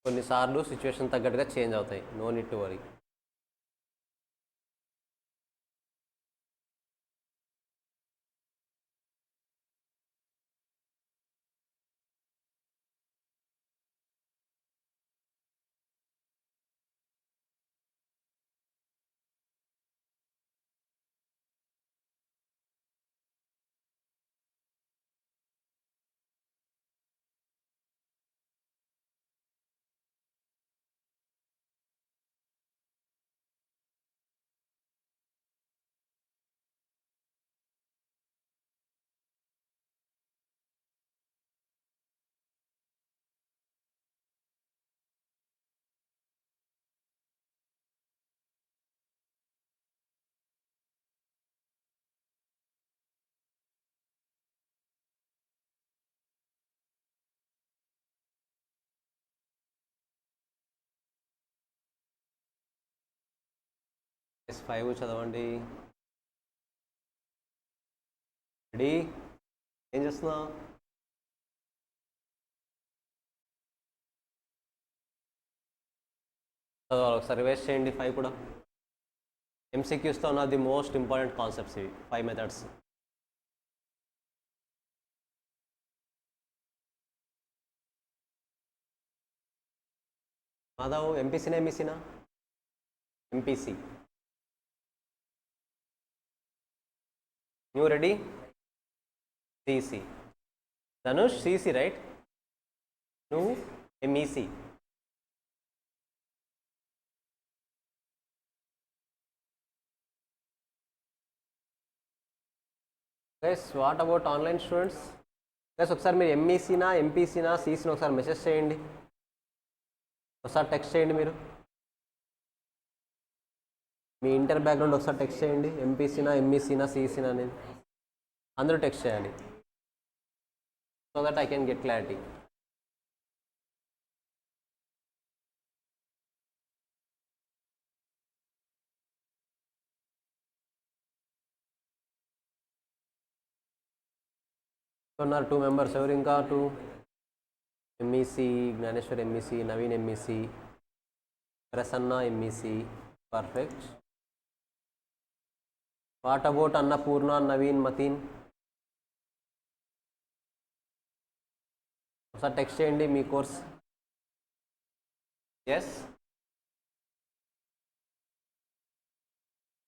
కొన్నిసార్లు సిచ్యువేషన్ తగ్గట్టుగా చేంజ్ అవుతాయి, నో నీడ్ టు వరీ. 5 చదవండి. రెడీ? ఏం చేస్తున్నావు? చదవాలి ఒకసారి, రివైజ్ చేయండి 5 కూడా. ఎంసీక్యూస్తో ఉన్న ది మోస్ట్ ఇంపార్టెంట్ కాన్సెప్ట్స్ ఇవి 5 మెథడ్స్. మాధవ్ ఎంపీసీనా ఎంఈసీనా? ఎంపీసీ. నువ్వు ready? CC. Dhanush CC right? నువ్వు MEC. Guys what about online students? Guys ఒకసారి మీరు ఎంఈసీనా ఎంపీసీనా సిసినా ఒకసారి మెసేజ్ చేయండి, ఒకసారి టెక్స్ట్ చేయండి. మీరు మీ ఇంటర్ బ్యాక్గ్రౌండ్ ఒకసారి టెక్స్ట్ చేయండి. ఎంపీసీనా ఎంఈసీనా సిసినా అనేది అందరూ టెక్స్ట్ చేయాలి, so that I can get clarity. ఉన్నారు 2 మెంబర్స్. ఎవరు ఇంకా? 2 MEC, Gnaneshwar MEC, Naveen MEC, Prasanna MEC. Perfect. What about Annapurna, Naveen, Mateen? ఒకసారి టెక్స్ట్ చేయండి మీ కోర్స్. ఎస్.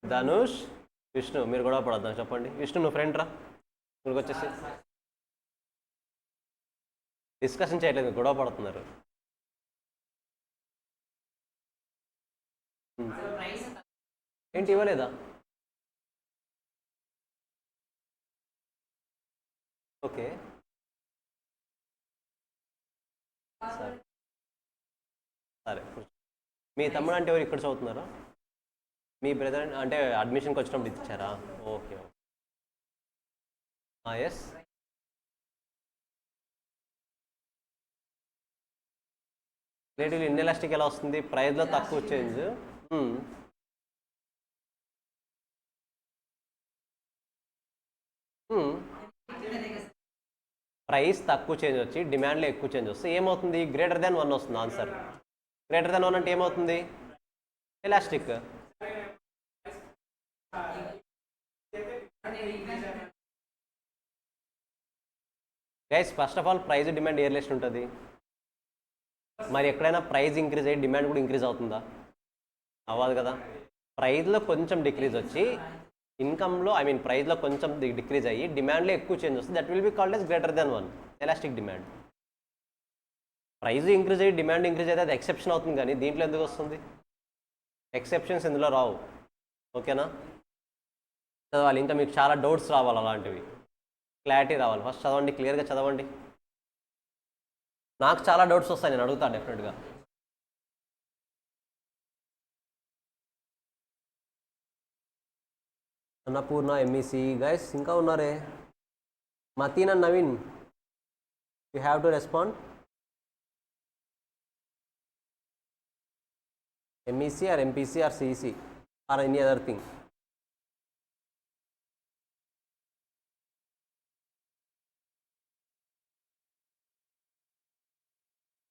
ధనుష్, విష్ణు మీరు గొడవ పడద్దాం చెప్పండి. విష్ణు నువ్వు ఫ్రెండ్ రా, ఇక్కడికి వచ్చేసి. డిస్కషన్ చేయట్లేదు, గొడవ పడుతున్నారు. ఏంటి ఇవ్వలేదా? ఓకే సరే సరే. మీ తమ్ముడు అంటే ఎవరు ఇక్కడ చదువుతున్నారా? మీ బ్రదర్ అంటే అడ్మిషన్కి వచ్చినప్పుడు ఇచ్చారా? Okay okay. Yes. Relatively inelastic ఎలా వస్తుంది? ప్రైస్లో తక్కువ చేంజ్. ప్రైస్ తక్కువ చేంజ్ వచ్చి డిమాండ్లో ఎక్కువ చేంజ్ వస్తే ఏమవుతుంది? గ్రేటర్ దాన్ 1 వస్తుంది ఆన్సర్. గ్రేటర్ దాన్ 1 అంటే ఏమవుతుంది? Elastic. Guys first of all price demand A relation ఉంటుంది? మరి ఎక్కడైనా ప్రైస్ ఇంక్రీజ్ అయ్యి డిమాండ్ కూడా ఇంక్రీజ్ అవుతుందా? అవ్వదు కదా. ప్రైస్లో కొంచెం డిక్రీజ్ వచ్చి ఇన్కమ్లో ప్రైస్లో కొంచెం డిక్రీజ్ అయ్యి డిమాండ్లో ఎక్కువ చేంజ్ వస్తుంది. That will be called as greater than 1 elastic demand. Price increase అయ్యి డిమాండ్ ఇంక్రీజ్ అయితే అది ఎక్సెప్షన్ అవుతుంది, కానీ దీంట్లో ఎందుకు వస్తుంది? ఎక్సెప్షన్స్ ఇందులో రావు. ఓకేనా? చదవాలి, ఇంకా మీకు చాలా డౌట్స్ రావాలి, అలాంటివి క్లారిటీ రావాలి. ఫస్ట్ చదవండి, క్లియర్గా చదవండి. నాకు చాలా డౌట్స్ వస్తాయి, నేను అడుగుతాను డెఫినెట్గా. అన్నపూర్ణ ఎంఈసీ. గైస్ ఇంకా ఉన్నారే? Mateen and Naveen, you have to respond. MEC or MPC or CEC or any other thing.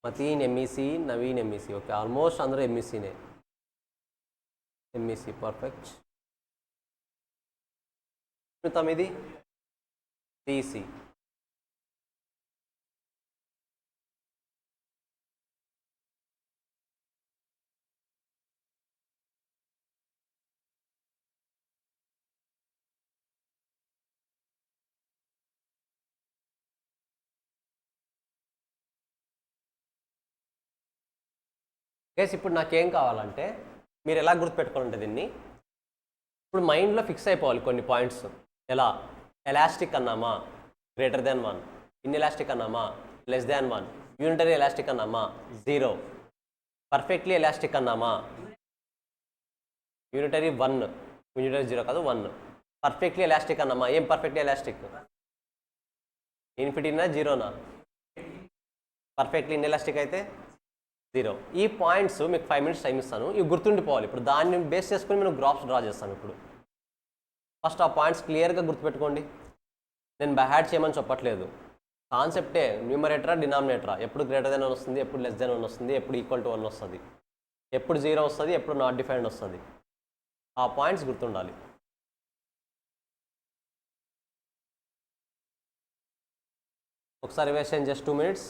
Mateen MEC, Naveen MEC. Okay, almost అందరూ ఎంఈసీనే. MEC perfect. తమిది సిసి. కేసు ఇప్పుడు నాకేం కావాలంటే మీరు ఎలా గుర్తుపెట్టుకోవాలంటే దీన్ని ఇప్పుడు మైండ్లో ఫిక్స్ అయిపోవాలి కొన్ని పాయింట్స్. ఎలా? ఎలాస్టిక్ అన్నామా గ్రేటర్ దాన్ 1, ఇన్ఎలాస్టిక్ అన్నామా లెస్ దాన్ 1, యూనిటరీ ఎలాస్టిక్ అన్నామా 0, పర్ఫెక్ట్లీ ఎలాస్టిక్ అన్నామా యూనిటరీ 1, యూనిటరీ 0 కాదు 1, పర్ఫెక్ట్లీ ఎలాస్టిక్ అన్నామా. ఏం పర్ఫెక్ట్లీ ఎలాస్టిక్? ఇన్ఫినిటీనా జీరోనా? పర్ఫెక్ట్లీ ఇన్ఎలాస్టిక్ అయితే 0. ఈ పాయింట్స్ మీకు 5 minutes టైం ఇస్తాను, ఇవి గుర్తుండిపోవాలి. ఇప్పుడు దాన్ని బేస్ చేసుకొని నేను గ్రాఫ్స్ డ్రా చేస్తాను. ఇప్పుడు ఫస్ట్ ఆ పాయింట్స్ క్లియర్గా గుర్తుపెట్టుకోండి. నేను బై హార్ట్ చేయమని చెప్పట్లేదు, కాన్సెప్టే. న్యూమరేటరా డినామినేటరా, ఎప్పుడు గ్రేటర్ దెన్ 1 వస్తుంది, ఎప్పుడు లెస్ దెన్ 1 వస్తుంది, ఎప్పుడు ఈక్వల్ టు 1 వస్తుంది, ఎప్పుడు 0 వస్తుంది, ఎప్పుడు నాట్ డిఫైన్డ్ వస్తుంది. ఆ పాయింట్స్ గుర్తుండాలి. ఒకసారి వేస్ట్ చేయండి, just 2 minutes.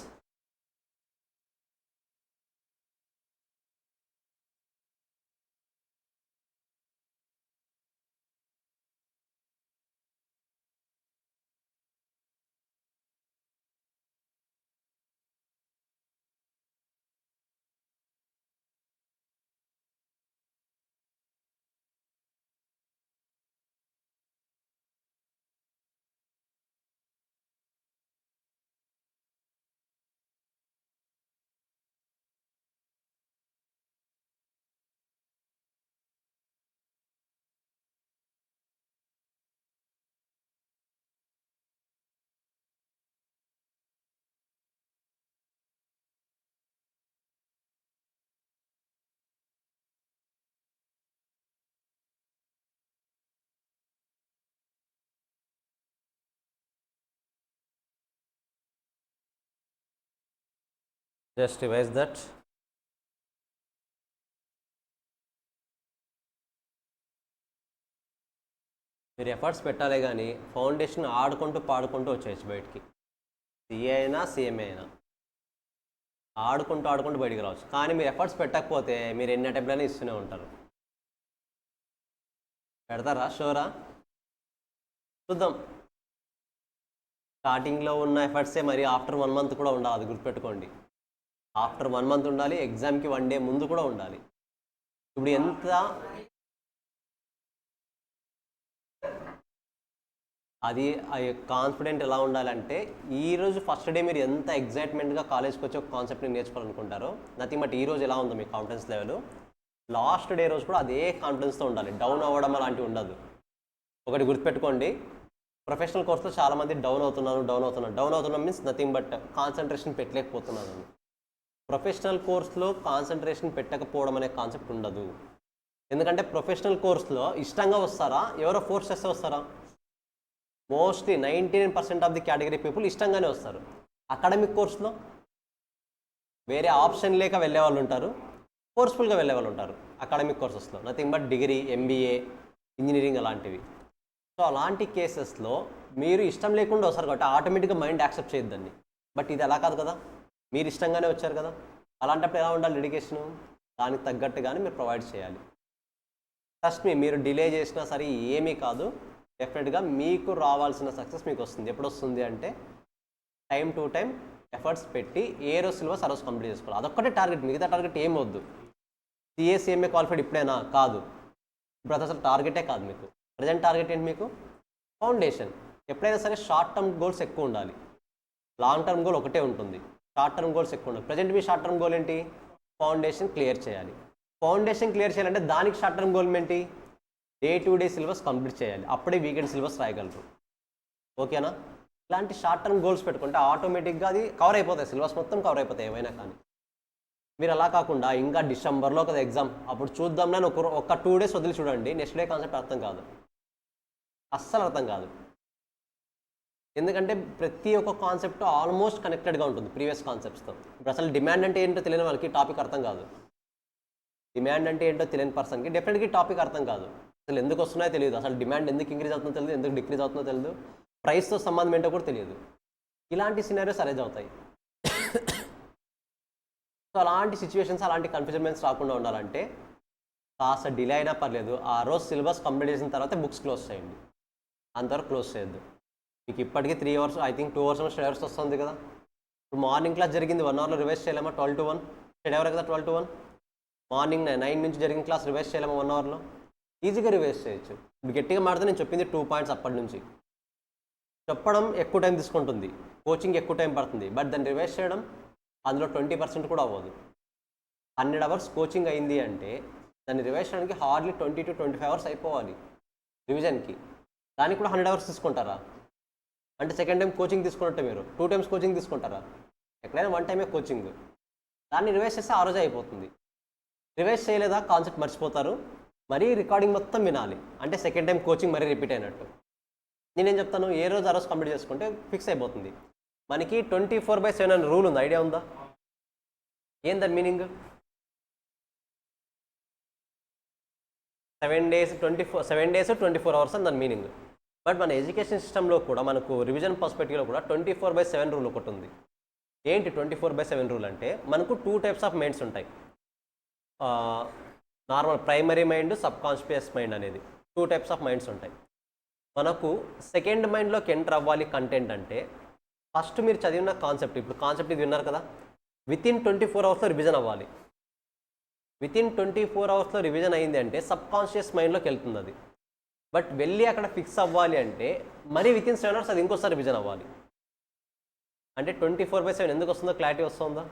Just revise that. మీరు ఎఫర్ట్స్ పెట్టాలి, కానీ ఫౌండేషన్ ఆడుకుంటూ పాడుకుంటూ వచ్చేయచ్చు బయటికి. సిఏ అయినా సిఎంఏ అయినా ఆడుకుంటూ బయటికి రావచ్చు. కానీ మీరు ఎఫర్ట్స్ పెట్టకపోతే మీరు ఎన్ని అటెంప్ట్లైనా ఇస్తూనే ఉంటారు. పెడతారా? షోరా? చూద్దాం. స్టార్టింగ్లో ఉన్న ఎఫర్ట్సే మరి ఆఫ్టర్ 1 month కూడా ఉండాలి, అది గుర్తుపెట్టుకోండి. ఆఫ్టర్ 1 month ఉండాలి, ఎగ్జామ్కి 1 day ముందు కూడా ఉండాలి. ఇప్పుడు ఎంత అది కాన్ఫిడెంట్ ఎలా ఉండాలంటే, ఈరోజు ఫస్ట్ డే మీరు ఎంత ఎగ్జైట్మెంట్గా కాలేజ్కి వచ్చి ఒక కాన్సెప్ట్ని నేర్చుకోవాలనుకుంటారో, నథింగ్ బట్ ఈరోజు ఎలా ఉందో మీ కాన్ఫిడెన్స్ లెవెల్, లాస్ట్ డే రోజు కూడా అదే కాన్ఫిడెన్స్తో ఉండాలి. డౌన్ అవ్వడం అలాంటివి ఉండదు. ఒకటి గుర్తుపెట్టుకోండి, ప్రొఫెషనల్ కోర్స్లో చాలామంది డౌన్ అవుతున్నాను మీన్స్ నథింగ్ బట్ కాన్సన్ట్రేషన్ పెట్టలేకపోతున్నాను. ప్రొఫెషనల్ కోర్స్లో కాన్సన్ట్రేషన్ పెట్టకపోవడం అనే కాన్సెప్ట్ ఉండదు. ఎందుకంటే ప్రొఫెషనల్ కోర్స్లో ఇష్టంగా వస్తారా, ఎవరో ఫోర్స్ చేస్తే వస్తారా? Mostly 99% of the category people ఇష్టంగానే వస్తారు. అకాడమిక్ కోర్స్లో వేరే ఆప్షన్ లేక వెళ్ళే వాళ్ళు ఉంటారు, ఫోర్స్ఫుల్గా వెళ్ళే వాళ్ళు ఉంటారు. అకాడమిక్ కోర్సెస్లో nothing but degree, MBA, engineering అలాంటివి. సో అలాంటి కేసెస్లో మీరు ఇష్టం లేకుండా వస్తారు కాబట్టి ఆటోమేటిక్గా మైండ్ యాక్సెప్ట్ చేయొద్దండి. బట్ ఇది అలా కాదు కదా, మీరు ఇష్టంగానే వచ్చారు కదా. అలాంటప్పుడు ఎలా ఉండాలి డెడికేషను? దానికి తగ్గట్టుగానే మీరు ప్రొవైడ్ చేయాలి. ట్రస్ట్ మీ, మీరు డిలే చేసినా సరే ఏమీ కాదు, డెఫినెట్గా మీకు రావాల్సిన సక్సెస్ మీకు వస్తుంది. ఎప్పుడు వస్తుంది అంటే టైం టు టైం ఎఫర్ట్స్ పెట్టి ఏ రోజు సిలబస్ ఆ రోజు కంప్లీట్ చేసుకోవాలి. అదొక్కటే టార్గెట్, మిగతా టార్గెట్ ఏం వద్దు. సిఏ క్వాలిఫైడ్ ఇప్పుడైనా కాదు, ఇప్పుడు అసలు టార్గెటే కాదు మీకు. ప్రజెంట్ టార్గెట్ ఏంటి మీకు? ఫౌండేషన్. ఎప్పుడైనా సరే షార్ట్ టర్మ్ గోల్స్ ఎక్కువ ఉండాలి, లాంగ్ టర్మ్ గోల్ ఒకటే ఉంటుంది. షార్ట్ టర్మ్ గోల్స్ ఎక్కువ ఉండాలి. ప్రజెంట్ మీ షార్ట్ టర్మ్ గోల్ ఏంటి? ఫౌండేషన్ క్లియర్ చేయాలి. ఫౌండేషన్ క్లియర్ చేయాలంటే దానికి షార్ట్ టర్మ్ గోల్ ఏంటి? Day to day syllabus complete చేయాలి. అప్పుడే వీకెండ్ సిలబస్ రాయగలరు. ఓకేనా? ఇలాంటి షార్ట్ టర్మ్ గోల్స్ పెట్టుకుంటే ఆటోమేటిక్గా అది కవర్ అయిపోతాయి, సిలబస్ మొత్తం కవర్ అయిపోతాయి ఏమైనా కానీ. మీరు అలా కాకుండా ఇంకా డిసెంబర్లో కదా ఎగ్జామ్, అప్పుడు చూద్దాం నేను ఒక 2 days వదిలి చూడండి, నెక్స్ట్ డే కాన్సెప్ట్ అర్థం కాదు, అస్సలు అర్థం కాదు. ఎందుకంటే ప్రతి ఒక్క కాన్సెప్ట్ ఆల్మోస్ట్ కనెక్టెడ్గా ఉంటుంది ప్రీవియస్ కాన్సెప్ట్స్తో. ఇప్పుడు అసలు డిమాండ్ అంటే ఏంటో తెలియని వాళ్ళకి టాపిక్ అర్థం కాదు. డిమాండ్ అంటే ఏంటో తెలియని పర్సన్కి డెఫినెట్గా టాపిక్ అర్థం కాదు. అసలు ఎందుకు వస్తున్నాయో తెలియదు, అసలు డిమాండ్ ఎందుకు ఇంక్రీజ్ అవుతుందో తెలియదు, ఎందుకు డిక్రీజ్ అవుతుందో తెలియదు, ప్రైస్తో సంబంధం ఏంటో కూడా తెలియదు. ఇలాంటి సినారియోస్ అరేంజ్ అవుతాయి. సో అలాంటి సిచ్యువేషన్స్, అలాంటి కన్ఫ్యూజన్మెంట్స్ రాకుండా ఉండాలంటే కాస్త డిలే అయినా పర్లేదు, ఆ రోజు సిలబస్ కంప్లీట్ చేసిన తర్వాత బుక్స్ క్లోజ్ చేయండి. అంతవరకు క్లోజ్ చేయొద్దు. మీకు ఇప్పటికీ 3 hours, I think 2 hours study hours వస్తుంది కదా. ఇప్పుడు మార్నింగ్ క్లాస్ జరిగింది 1 hourలో రివైజ్ చేయలేమా? 12 to 1 స్టడీ అవర్ కదా. 12 to 1 మార్నింగ్ 9 నుంచి జరిగిన క్లాస్ రివైజ్ చేయలేమా 1 hourలో? ఈజీగా రివైజ్ చేయొచ్చు. ఇప్పుడు గట్టిగా మాడితే నేను చెప్పింది 2 points అప్పటి నుంచి. చెప్పడం ఎక్కువ టైం తీసుకుంటుంది, కోచింగ్ ఎక్కువ టైం పడుతుంది, బట్ దాన్ని రివైజ్ చేయడం అందులో 20% కూడా అవ్వదు. 100 hours కోచింగ్ అయింది అంటే దాన్ని రివైజ్ చేయడానికి హార్డ్లీ 20 to 25 hours అయిపోవాలి రివిజన్కి. దానికి కూడా 100 hours తీసుకుంటారా? అంటే సెకండ్ టైం కోచింగ్ తీసుకున్నట్టే మీరు 2 times కోచింగ్ తీసుకుంటారా? ఎక్కడైనా 1 time కోచింగ్. దాన్ని రివైజ్ చేస్తే ఆ రోజే అయిపోతుంది. రివైజ్ చేయలేదా కాన్సెప్ట్ మర్చిపోతారు, మరీ రికార్డింగ్ మొత్తం వినాలి, అంటే సెకండ్ టైం కోచింగ్ మరీ రిపీట్ అయినట్టు. నేనేం చెప్తాను, ఏ రోజు ఆ రోజు కంప్లీట్ చేసుకుంటే ఫిక్స్ అయిపోతుంది. మనకి 24/7 అనే రూల్ ఉంది, ఐడియా ఉందా? ఏం దాని మీనింగ్? 7 days 24 hours అని దాని మీనింగ్. బట్ మన ఎడ్యుకేషన్ సిస్టంలో కూడా మనకు రివిజన్ పర్స్పెక్టివ్లో కూడా 24/7 రూల్ ఒకటి ఉంది. ఏంటి 24/7 రూల్ అంటే, మనకు 2 types ఆఫ్ మైండ్స్ ఉంటాయి. Normal primary mind, sub conscious mind అనేది 2 types ఆఫ్ మైండ్స్ ఉంటాయి. మనకు సెకండ్ మైండ్లోకి ఎంటర్ అవ్వాలి కంటెంట్ అంటే, ఫస్ట్ మీరు చదివిన కాన్సెప్ట్, ఇప్పుడు కాన్సెప్ట్ ఇది విన్నారు కదా, వితిన్ 24 hours రివిజన్ అవ్వాలి. వితిన్ 24 hours రివిజన్ అయింది అంటే సబ్ కాన్షియస్ మైండ్లోకి వెళ్తుంది అది. బట్ వెళ్ళి అక్కడ ఫిక్స్ అవ్వాలి అంటే మరీ వితిన్ 7 hours అది ఇంకోసారి రివిజన్ అవ్వాలి. అంటే 24/7 ఎందుకు వస్తుందో క్లారిటీ వస్తుందా?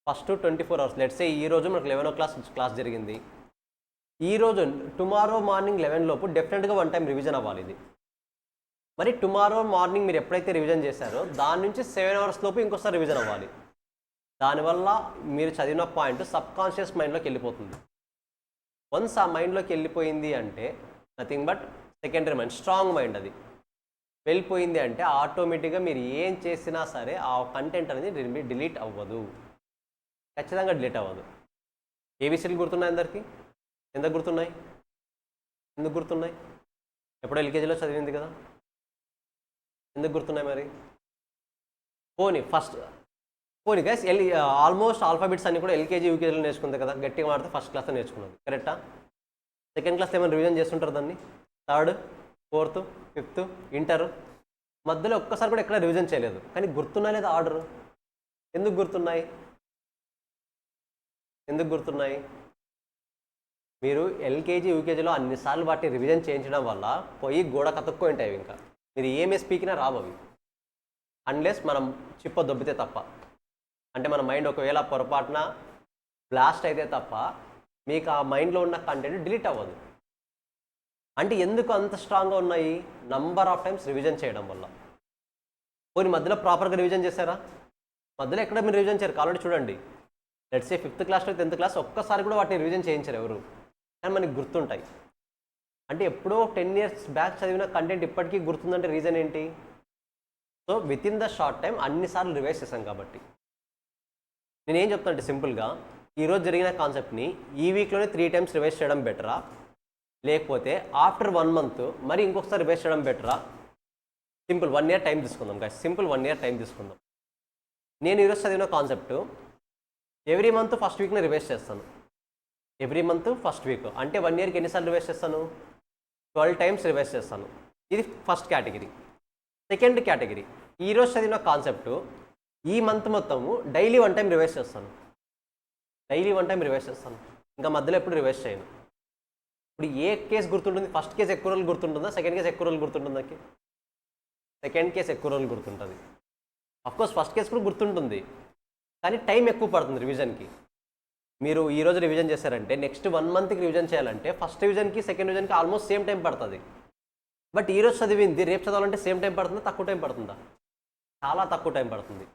ఫస్ట్ 24 hours, లెట్స్ సే ఈ రోజు మనకు 11 o'clock క్లాస్ జరిగింది. ఈ రోజు టుమారో మార్నింగ్ 11 లోపు డెఫినెట్గా 1 time రివిజన్ అవ్వాలి ఇది. మరి టుమారో మార్నింగ్ మీరు ఎప్పుడైతే రివిజన్ చేశారో దాని నుంచి 7 hours లోపు ఇంకోసారి రివిజన్ అవ్వాలి. దానివల్ల మీరు చదివిన పాయింట్ సబ్ కాన్షియస్ మైండ్లోకి వెళ్ళిపోతుంది. వన్స్ ఆ మైండ్లోకి వెళ్ళిపోయింది అంటే nothing but secondary mind, strong mind అది వెళ్ళిపోయింది అంటే ఆటోమేటిక్గా మీరు ఏం చేసినా సరే ఆ కంటెంట్ అనేది డిలీట్ అవ్వదు, ఖచ్చితంగా డిలీట్ అవ్వదు. ఏబీసీలు గుర్తున్నాయి అందరికీ? ఎందుకు గుర్తున్నాయి? ఎప్పుడో ఎల్కేజీలో చదివింది కదా, ఎందుకు గుర్తున్నాయి మరి? పోనీ గైస్, ఆల్మోస్ట్ ఆల్ఫాబెట్స్ అన్ని కూడా ఎల్కేజీ యూకేజీలో నేర్చుకుంది కదా, గట్టిగా మాడితే ఫస్ట్ క్లాస్లో నేర్చుకున్నది, కరెక్టా? సెకండ్ క్లాస్లో ఏమైనా రివిజన్ చేస్తుంటారు దాన్ని, 3rd, 4th, 5th, ఇంటర్ మధ్యలో ఒక్కసారి కూడా ఎక్కడ రివిజన్ చేయలేదు, కానీ గుర్తున్నాయి లేదా ఆర్డర్? ఎందుకు గుర్తున్నాయి? మీరు ఎల్కేజీ యూకేజీలో అన్నిసార్లు వాటిని రివిజన్ చేయించడం వల్ల పోయి గోడ కతుక్కో ఉంటాయి. ఇంకా మీరు ఏమే స్పీకినా రావు అవి, అన్లెస్ మనం చిప్ప దొబ్బితే తప్ప. అంటే మన మైండ్ ఒకవేళ పొరపాటున బ్లాస్ట్ అయితే తప్ప మీకు ఆ మైండ్లో ఉన్న కంటెంట్ డిలీట్ అవ్వదు. అంటే ఎందుకు అంత స్ట్రాంగ్గా ఉన్నాయి? నంబర్ ఆఫ్ టైమ్స్ రివిజన్ చేయడం వల్ల. పోనీ మధ్యలో ప్రాపర్గా రివిజన్ చేశారా? మధ్యలో ఎక్కడ మీరు రివిజన్ చేయరు, కావాలంటే చూడండి. Let's say 5th class 10th class ఒక్కసారి కూడా వాటిని రివిజన్ చేయించారు ఎవరు, కానీ మనకి గుర్తుంటాయి. అంటే ఎప్పుడో 10 years బ్యాక్ చదివిన కంటెంట్ ఇప్పటికీ గుర్తుందంటే రీజన్ ఏంటి? So within the short time అన్నిసార్లు రివైజ్ చేశాం కాబట్టి. నేనేం చెప్తానంటే సింపుల్గా, ఈరోజు జరిగిన కాన్సెప్ట్ని ఈ వీక్లోనే 3 times రివైజ్ చేయడం బెటరా, లేకపోతే ఆఫ్టర్ 1 month మరి ఇంకొకసారి రివైజ్ చేయడం బెటరా? సింపుల్ 1 year టైం తీసుకుందాం గాయ్స్, సింపుల్ 1 year టైం తీసుకుందాం. నేను ఈరోజు చదివిన కాన్సెప్ట్ ఎవ్రీ మంత్ ఫస్ట్ వీక్ని రివైజ్ చేస్తాను. ఎవ్రీ మంత్ ఫస్ట్ వీక్ అంటే 1 yearకి ఎన్నిసార్లు రివైజ్ చేస్తాను? 12 times రివైజ్ చేస్తాను. ఇది ఫస్ట్ కేటగిరీ. సెకండ్ కేటగిరీ, ఈరోజు చదివిన కాన్సెప్ట్ ఈ మంత్ మొత్తము డైలీ 1 time రివైజ్ చేస్తాను. ఇంకా మధ్యలో ఎప్పుడు రివైజ్ చేయను. ఇప్పుడు ఏ కేసు గుర్తుంటుంది? ఫస్ట్ కేసు ఎక్కువ రోజులు గుర్తుంటుందా, సెకండ్ కేసు ఎక్కువ రోజులు గుర్తుంటుందా? సెకండ్ కేసు ఎక్కువ రోజులు గుర్తుంటుంది. అఫ్కోర్స్ ఫస్ట్ కేసు కూడా గుర్తుంటుంది, కానీ టైం ఎక్కువ పడుతుంది రివిజన్కి. మీరు ఈరోజు రివిజన్ చేశారంటే నెక్స్ట్ 1 monthకి రివిజన్ చేయాలంటే ఫస్ట్ రివిజన్కి సెకండ్ రివిజన్కి ఆల్మోస్ట్ సేమ్ టైం పడుతుంది. బట్ ఈరోజు చదివింది రేపు చదవాలంటే సేమ్ టైం పడుతుందా, తక్కువ టైం పడుతుందా? చాలా తక్కువ టైం పడుతుంది.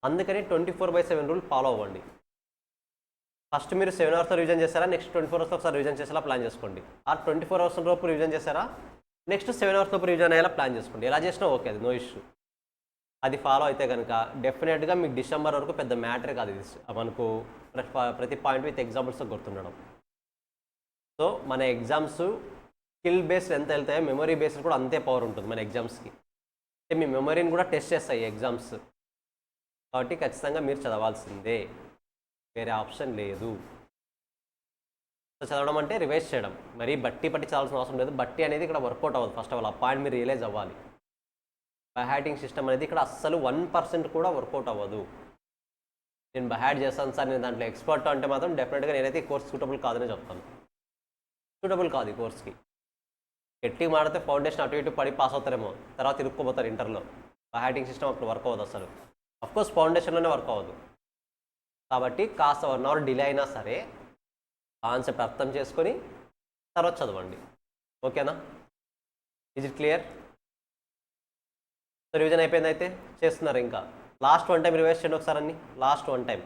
అందుకని 24/7 రూల్ ఫాలో అవ్వండి. ఫస్ట్ మీరు 7 hours రివిజన్ చేశారా, నెక్స్ట్ 24 hours ఒకసారి రివిజన్ చేసేలా ప్లాన్ చేసుకోండి. ఆ 24 hours లోపు రివిజన్ చేశారా, నెక్స్ట్ 7 hours లోపు రివిజన్ అయ్యేలా ప్లాన్ చేసుకోండి. ఎలా చేసినా ఓకే, అది నో ఇష్యూ. అది ఫాలో అయితే కనుక డెఫినెట్గా మీకు డిసెంబర్ వరకు పెద్ద మ్యాటర్ కాదు ఇది. మనకు ప్రతి పాయింట్ విత్ ఎగ్జాంపుల్స్తో గుర్తుండడం. సో మన ఎగ్జామ్స్ స్కిల్ బేస్డ్ ఎంత వెళ్తాయో మెమరీ బేస్డ్ కూడా అంతే పవర్ ఉంటుంది మన ఎగ్జామ్స్కి. అంటే మీ మెమరీని కూడా టెస్ట్ చేస్తాయి ఎగ్జామ్స్. కాబట్టి ఖచ్చితంగా మీరు చదవాల్సిందే, వేరే ఆప్షన్ లేదు. సో చదవడం అంటే రివైజ్ చేయడం, మరీ బట్టి చదవాల్సిన అవసరం లేదు. బట్టి అనేది ఇక్కడ వర్కౌట్ అవ్వదు. ఫస్ట్ ఆఫ్ ఆల్ ఆ పాయింట్ మీరు రియలైజ్ అవ్వాలి. బైహార్టింగ్ సిస్టమ్ అనేది ఇక్కడ అస్సలు 1% కూడా వర్కౌట్ అవ్వదు. నేను బైహార్ట్ చేస్తాను సార్, నేను దాంట్లో ఎక్స్పర్ట్ అంటే మాత్రం డెఫినెట్గా నేనైతే ఈ కోర్స్ సూటబుల్ కాదనే చెప్తాను. సూటబుల్ కాదు ఈ కోర్స్కి. గట్టిగా మాడితే ఫౌండేషన్ అటు ఇటు పడి పాస్ అవుతారేమో, తర్వాత ఇరుక్కోపోతారు ఇంటర్లో. బైహార్టింగ్ సిస్టమ్ అప్పుడు వర్క్ అవ్వదు అసలు. అఫ్కోర్స్ ఫౌండేషన్లోనే వర్క్ అవ్వదు. కాబట్టి కాస్త 1 hour డిలే అయినా సరే కాన్సెప్ట్ అర్థం చేసుకొని తర్వాత చదవండి. ఓకేనా? Is it clear? So revision అయిపోయింది అయితే చేస్తున్నారు. ఇంకా లాస్ట్ 1 time రివైజ్ చేయండి ఒకసారి అన్ని. లాస్ట్ 1 time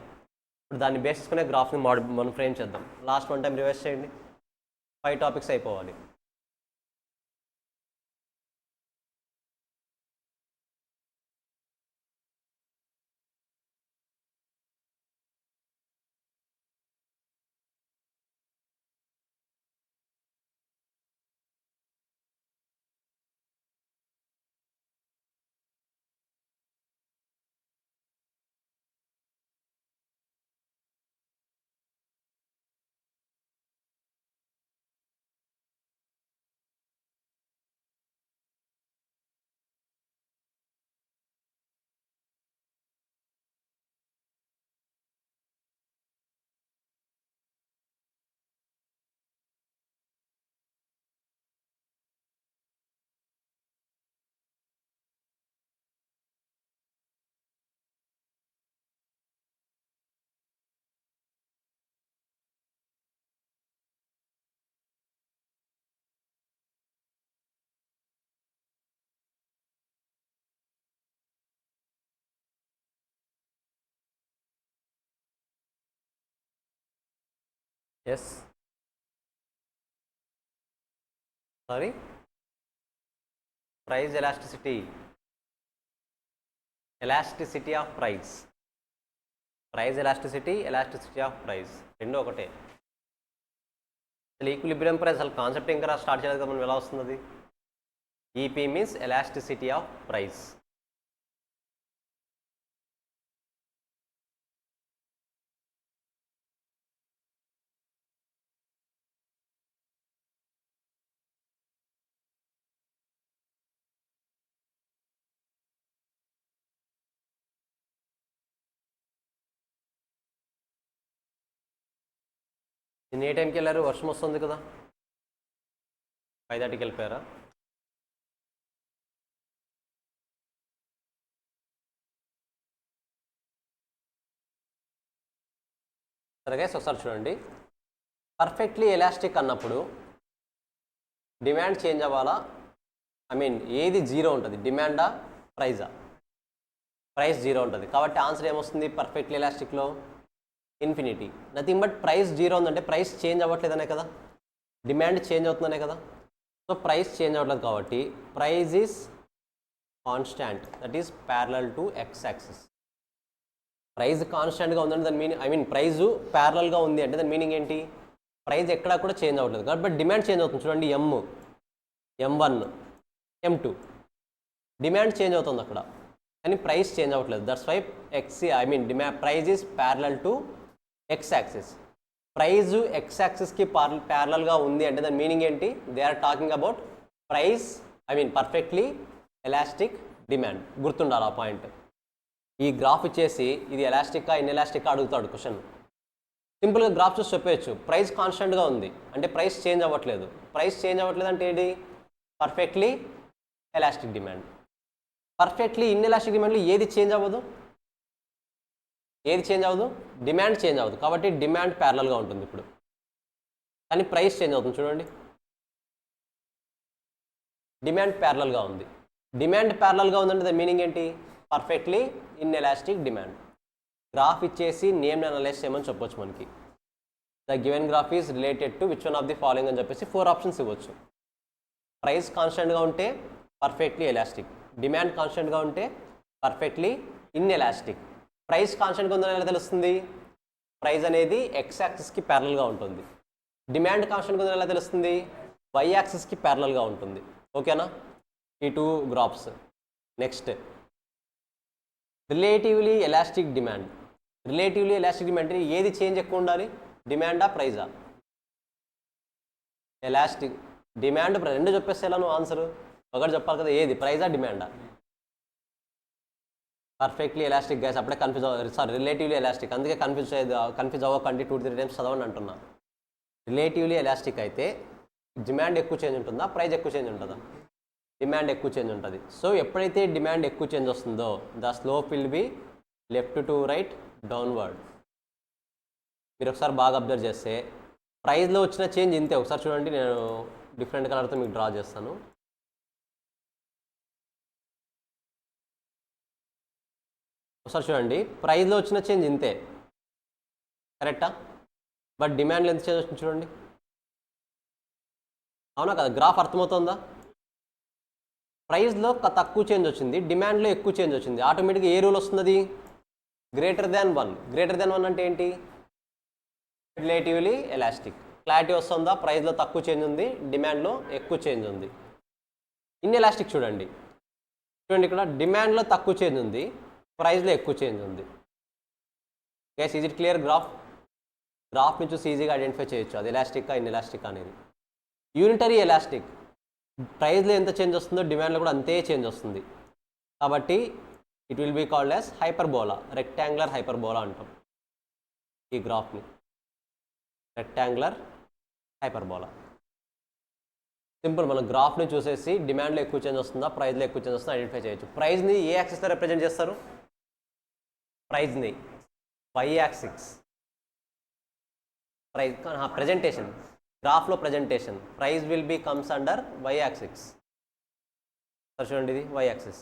ఇప్పుడు దాన్ని బేస్ చేసుకునే గ్రాఫ్ని మనం ఫ్రేమ్ చేద్దాం. లాస్ట్ వన్ టైం రివైజ్ చేయండి. 5 టాపిక్స్ అయిపోవాలి. Yes, sorry, price elasticity of price. Price elasticity of price రెండు ఒకటే. అసలు ఈక్విలిబ్రియం ప్రైస్ అసలు కాన్సెప్ట్ ఇంకా స్టార్ట్ చేయలేదు కదా, మనం ఎలా వస్తుంది అది? EP means elasticity of price. నేను ఏ టైంకి వెళ్ళారు? వర్షం వస్తుంది కదా, 5:30కి వెళ్ళిపోయారా? సరే ఒకసారి చూడండి. పర్ఫెక్ట్లీ ఎలాస్టిక్ అన్నప్పుడు డిమాండ్ చేంజ్ అవ్వాలా? ఏది జీరో ఉంటుంది? డిమాండా, ప్రైజా? ప్రైస్ జీరో ఉంటుంది. కాబట్టి ఆన్సర్ ఏమొస్తుంది పర్ఫెక్ట్లీ ఎలాస్టిక్లో? Infinity. Nothing but price zero ఉందంటే ప్రైస్ చేంజ్ అవ్వట్లేదనే కదా, డిమాండ్ చేంజ్ అవుతుందనే కదా. సో ప్రైస్ చేంజ్ అవ్వట్లేదు కాబట్టి price is constant, that is parallel to X axis. Price కాన్స్టాంట్గా ఉందంటే దాని మీనింగ్ ప్రైజు ప్యారలల్గా ఉంది అంటే దాని మీనింగ్ ఏంటి? ప్రైస్ ఎక్కడా కూడా చేంజ్ అవ్వట్లేదు కాబట్టి డిమాండ్ చేంజ్ అవుతుంది. చూడండి, M1, M2 డిమాండ్ చేంజ్ అవుతుంది అక్కడ, కానీ ప్రైస్ చేంజ్ అవ్వట్లేదు. That's why price is parallel to X axis. Price X యాక్సిస్కి ప్యారలల్గా ఉంది అంటే దాని మీనింగ్ ఏంటి? They are talking about price perfectly elastic demand. గుర్తుండాలి ఆ పాయింట్. ఈ గ్రాఫ్ ఇచ్చేసి ఇది ఎలాస్టిక్కా ఇన్ఎలాస్టిక్కా అడుగుతాడు క్వశ్చన్. సింపుల్గా గ్రాఫ్ చూసి చెప్పేయచ్చు. ప్రైస్ కాన్స్టెంట్గా ఉంది అంటే ప్రైస్ చేంజ్ అవ్వట్లేదు. ప్రైస్ చేంజ్ అవ్వట్లేదు అంటే ఏంటి? Perfectly elastic demand. Perfectly inelastic డిమాండ్లో ఏది చేంజ్ అవ్వదు? డిమాండ్ చేంజ్ అవ్వదు. కాబట్టి డిమాండ్ ప్యారలల్గా ఉంటుంది ఇప్పుడు, కానీ ప్రైస్ చేంజ్ అవుతుంది. చూడండి, డిమాండ్ ప్యారలల్గా ఉంది. డిమాండ్ ప్యారలల్గా ఉందంటే దాని మీనింగ్ ఏంటి? Perfectly inelastic demand. గ్రాఫ్ ఇచ్చేసి నేమ్ని అనలైజ్ చేయమని చెప్పొచ్చు మనకి. The given graph is related to which one of the following అని చెప్పేసి 4 ఆప్షన్స్ ఇవ్వచ్చు. ప్రైస్ కాన్స్టెంట్గా ఉంటే పర్ఫెక్ట్లీ ఎలాస్టిక్, డిమాండ్ కాన్స్టెంట్గా ఉంటే పర్ఫెక్ట్లీ ఇన్ఎలాస్టిక్. ప్రైస్ కాన్స్టెంట్గా ఉందని ఎలా తెలుస్తుంది? ప్రైస్ అనేది ఎక్స్ యాక్సిస్కి ప్యారలల్గా ఉంటుంది. డిమాండ్ కాన్స్టెంట్గా ఉందని ఎలా తెలుస్తుంది? వై యాక్సిస్కి ప్యారలల్గా ఉంటుంది. ఓకేనా? ఈ 2 graphs. Next, relatively elastic demand. Relatively elastic demand అంటే ఏది చేంజ్ ఎక్కువ ఉండాలి? డిమాండా, ప్రైజా? ఎలాస్టిక్ డిమాండ్ రెండు చెప్పేస్తే ఎలా నువ్వు ఆన్సర్? ఒకటి చెప్పాలి కదా, ఏది ప్రైజా డిమాండా? పర్ఫెక్ట్లీ ఎలాస్టిక్ గైస్, అప్పుడే రిలేటివ్లీ ఎలాస్టిక్. అందుకే కన్ఫ్యూజ్ అవ్వకండి, 2-3 టైమ్స్ చదవండి అంటున్నా. రిలేటివ్లీ ఎలాస్టిక్ అయితే డిమాండ్ ఎక్కువ చేంజ్ ఉంటుందా, ప్రైస్ ఎక్కువ చేంజ్ ఉంటుందా? డిమాండ్ ఎక్కువ చేంజ్ ఉంటుంది. సో ఎప్పుడైతే డిమాండ్ ఎక్కువ చేంజ్ వస్తుందో the slope will be left to right downward. మీరు ఒకసారి బాగా అబ్జర్వ్ చేస్తే ప్రైస్లో వచ్చిన చేంజ్ ఇంతే. ఒకసారి చూడండి, నేను డిఫరెంట్ కలర్తో మీకు డ్రా చేస్తాను. ఒకసారి చూడండి, ప్రైస్లో వచ్చిన చేంజ్ ఇంతే. కరెక్టా? బట్ డిమాండ్లో ఎంత చేంజ్ వచ్చింది చూడండి. అవునా కదా? గ్రాఫ్ అర్థమవుతుందా? ప్రైస్లో తక్కువ చేంజ్ వచ్చింది, డిమాండ్లో ఎక్కువ చేంజ్ వచ్చింది. ఆటోమేటిక్గా ఏ రూల్ వస్తుంది? Greater than 1. గ్రేటర్ దాన్ 1 అంటే ఏంటి? Relatively elastic. క్లారిటీ వస్తుందా? ప్రైస్లో తక్కువ చేంజ్ ఉంది, డిమాండ్లో ఎక్కువ చేంజ్ ఉంది. ఇన్ ఎలాస్టిక్ చూడండి ఇక్కడ డిమాండ్లో తక్కువ చేంజ్ ఉంది, ప్రైస్లో ఎక్కువ చేంజ్ ఉంది. Guys is it clear? గ్రాఫ్ని చూసి ఈజీగా ఐడెంటిఫై చేయొచ్చు అది ఎలాస్టికా ఇన్ ఎలాస్టిక్ అనేది. యూనిటరీ ఎలాస్టిక్, ప్రైస్లో ఎంత చేంజ్ వస్తుందో డిమాండ్లో కూడా అంతే చేంజ్ వస్తుంది. కాబట్టి it will be called as hyperbola, rectangular hyperbola అంటాం ఈ గ్రాఫ్ని. Rectangular hyperbola. సింపుల్, మనం గ్రాఫ్ని చూసేసి డిమాండ్లో ఎక్కువ చేంజ్ వస్తుందా ప్రైస్లో ఎక్కువ చేంజ్ వస్తుందా ఐడెంటిఫై చేయొచ్చు. ప్రైస్ని ఏ యాక్సిస్లో రిప్రజెంట్ చేస్తారు? ప్రైస్ని వై యాక్సిస్. ప్రైస్ ప్రజెంటేషన్, గ్రాఫ్లో presentation price will be comes under Y axis. చూడండి ఇది వై యాక్సిస్.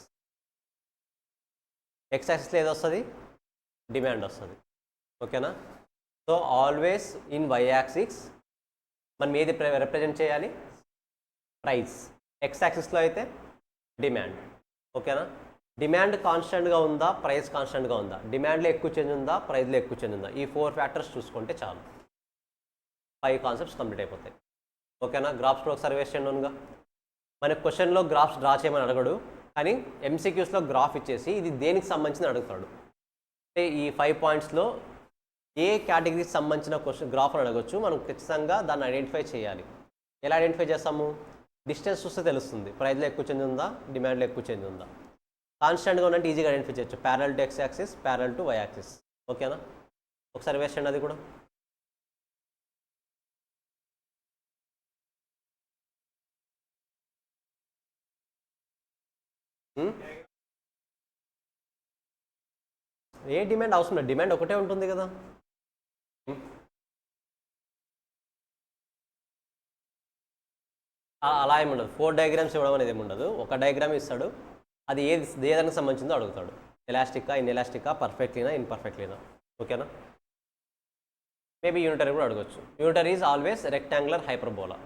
ఎక్స్ యాక్సిస్లో ఏది వస్తుంది? డిమాండ్ వస్తుంది. ఓకేనా? So always in Y axis మనం ఏది రిప్రజెంట్ చేయాలి? ప్రైస్. ఎక్స్ యాక్సిస్లో అయితే డిమాండ్. ఓకేనా? డిమాండ్ కాన్స్టెంట్గా ఉందా ప్రైస్ కాన్స్టెంట్గా ఉందా, డిమాండ్లో ఎక్కువ చేంజ్ ఉందా ప్రైస్లో ఎక్కువ చేంజ్ ఉందా, ఈ 4 ఫ్యాక్టర్స్ చూసుకుంటే చాలు, 5 కాన్సెప్ట్స్ కంప్లీట్ అయిపోతాయి. ఓకేనా? గ్రాఫ్స్లో ఒకసారి వేస్ట్ చేయండి ఓన్గా. మన క్వశ్చన్లో గ్రాఫ్స్ డ్రా చేయమని అడగడు, కానీ ఎంసీక్యూస్లో గ్రాఫ్ ఇచ్చేసి ఇది దేనికి సంబంధించి అడుగుతాడు. అంటే ఈ 5 పాయింట్స్లో ఏ కేటగిరీకి సంబంధించిన గ్రాఫ్ అని అడగచ్చు. మనం ఖచ్చితంగా దాన్ని ఐడెంటిఫై చేయాలి. ఎలా ఐడెంటిఫై చేస్తాము? డిస్టెన్స్ చూస్తే తెలుస్తుంది ప్రైస్లో ఎక్కువ చేంజ్ ఉందా డిమాండ్లో ఎక్కువ చేంజ్ ఉందా. కాన్స్టెంట్గా ఉన్నట్టు ఈజీగా ఐడెంటిఫై చేయొచ్చు, parallel to X axis, parallel to Y axis. ఓకేనా? ఒకసారి వేస్ట్ చేయండి అది కూడా. ఏ డిమాండ్ అవసరం లేదు, డిమాండ్ ఒకటే ఉంటుంది కదా. అలా ఏమి ఉండదు, 4 డయాగ్రామ్స్ ఇవ్వడం అనేది ఏమి ఉండదు. ఒక డయాగ్రామ్ ఇస్తాడు, అది ఏదానికి సంబంధించిందో అడుగుతాడు. ఎలాస్టికా ఇన్ ఎలాస్టికా, పర్ఫెక్ట్లీనా ఇన్ పర్ఫెక్ట్లీనా. ఓకేనా? మేబీ యూనిటరీ కూడా అడగచ్చు. Unitary is always rectangular hyperbola.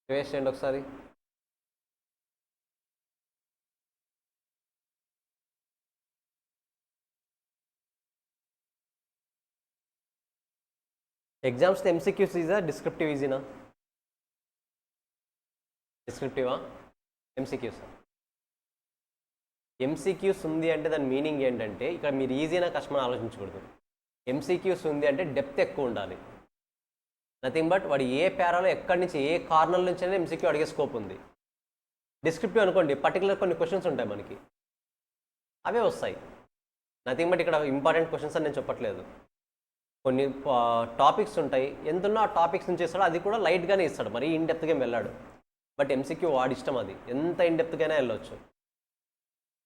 Waste చేయండి ఒకసారి. ఎగ్జామ్స్లో ఎంసీక్యూస్ ఈజా డిస్క్రిప్టివ్ ఈజీనా? డిస్క్రిప్టివా ఎంసీక్యూస్? ఎంసీక్యూస్ ఉంది అంటే దాని మీనింగ్ ఏంటంటే ఇక్కడ మీరు ఈజీనా కష్టమని ఆలోచించకూడదు. ఎంసీక్యూస్ ఉంది అంటే డెప్త్ ఎక్కువ ఉండాలి. నథింగ్ బట్ వాడు ఏ పేరాలో ఎక్కడి నుంచి ఏ కార్నర్ నుంచి అయినా ఎంసీక్యూ అడిగే స్కోప్ ఉంది. డిస్క్రిప్టివ్ అనుకోండి, పర్టికులర్ కొన్ని క్వశ్చన్స్ ఉంటాయి మనకి, అవే వస్తాయి. నథింగ్ బట్ ఇక్కడ ఇంపార్టెంట్ క్వశ్చన్స్ అని నేను చెప్పట్లేదు. కొన్ని టాపిక్స్ ఉంటాయి, ఎంతున్నా ఆ టాపిక్స్ నుంచి ఇస్తాడు, అది కూడా లైట్గానే ఇస్తాడు, మరి ఇన్ డెప్త్గా వెళ్ళాడు. బట్ ఎంసీక్యూ వాడి ఇష్టం, అది ఎంత ఇన్ డెప్త్గానే వెళ్ళొచ్చు.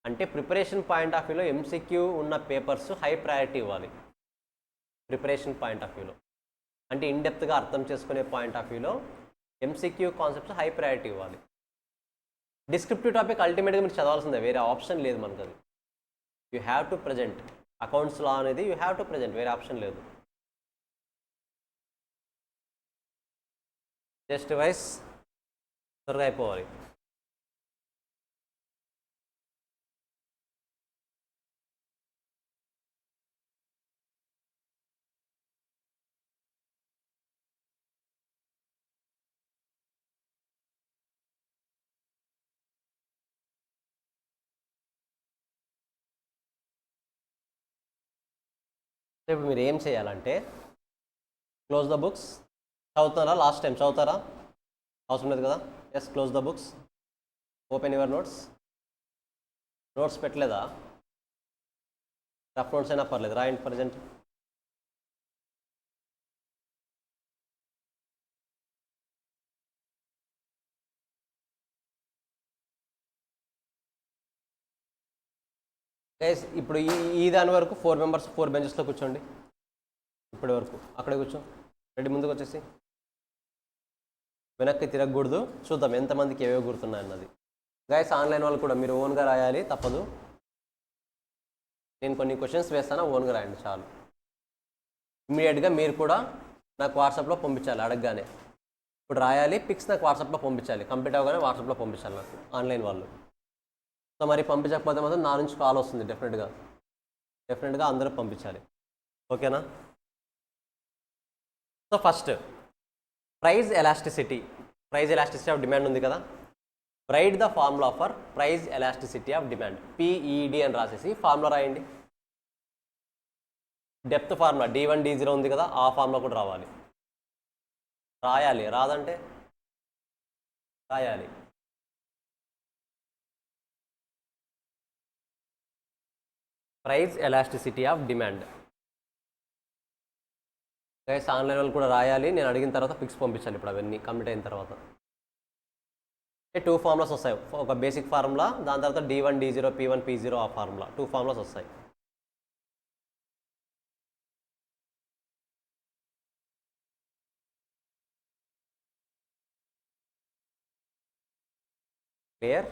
అంటే ప్రిపరేషన్ పాయింట్ ఆఫ్ వ్యూలో ఎంసీక్యూ ఉన్న పేపర్స్ హై ప్రయారిటీ ఇవ్వాలి. ప్రిపరేషన్ పాయింట్ ఆఫ్ వ్యూలో అంటే ఇన్ డెప్త్గా అర్థం చేసుకునే పాయింట్ ఆఫ్ వ్యూలో ఎంసీక్యూ కాన్సెప్ట్స్ హై ప్రయారిటీ ఇవ్వాలి. డిస్క్రిప్టివ్ టాపిక్ అల్టిమేట్గా మీరు చదవాల్సిందే, వేరే ఆప్షన్ లేదు మనకు. అది you have to present. Accounts law అనేది యూ హ్యావ్ టు ప్రజెంట్, వేరే ఆప్షన్ లేదు. జస్ట్ వైస్ త్వరగా అయిపోవాలి. ఇప్పుడు మీరు ఏం చేయాలంటే క్లోజ్ ద బుక్స్. చదువుతారా? లాస్ట్ టైం చదువుతారా? అవసరం లేదు కదా. Yes, close the books, open your notes. Notes పెట్టలేదా? రఫ్ నోట్స్ అయినా పర్లేదు, రాయండి ప్రజెంట్. గైస్ ఇప్పుడు ఈ దాని వరకు 4 మెంబర్స్ 4 బెంచెస్లో కూర్చోండి. ఇప్పటి వరకు అక్కడే కూర్చో. రెడీ, ముందుకు వచ్చేసి వెనక్కి తిరగకూడదు. చూద్దాం ఎంతమందికి ఏవే గుర్తున్నాయి అన్నది. గైస్ ఆన్లైన్ వాళ్ళు కూడా మీరు ఓన్గా రాయాలి, తప్పదు. నేను కొన్ని క్వశ్చన్స్ వేస్తాను, ఓన్గా రాయండి చాలు. ఇమీడియట్గా మీరు కూడా నాకు వాట్సాప్లో పంపించాలి అడగగానే. ఇప్పుడు రాయాలి, పిక్స్ నాకు వాట్సాప్లో పంపించాలి, కంప్లీట్ అవ్వగానే వాట్సాప్లో పంపించాలి నాకు ఆన్లైన్ వాళ్ళు. సో మరి పంపించకపోతే మాత్రం నా నుంచి కాల్ వస్తుంది డెఫినెట్గా అందరూ పంపించాలి. ఓకేనా? So first price elasticity of demand ఉంది కదా. Right the formula for price elasticity of demand, PED అని రాసేసి ఫార్ములా రాయండి. డెప్త్ ఫార్ములా D1 D0 ఉంది కదా, ఆ ఫార్ములా కూడా రాయాలి. రాదంటే రాయాలి. Price elasticity of demand. Guys online వాళ్ళు కూడా రాయాలి, నేను అడిగిన తర్వాత పిక్స్ పంపించాలి. ఇప్పుడు అవన్నీ కంప్లీట్ అయిన తర్వాత 2 ఫార్ములాస్ వస్తాయి. ఒక బేసిక్ ఫార్ములా, దాని తర్వాత D1 D0 P1 P0 ఆ ఫార్ములా, 2 ఫార్ములాస్ వస్తాయి. Clear?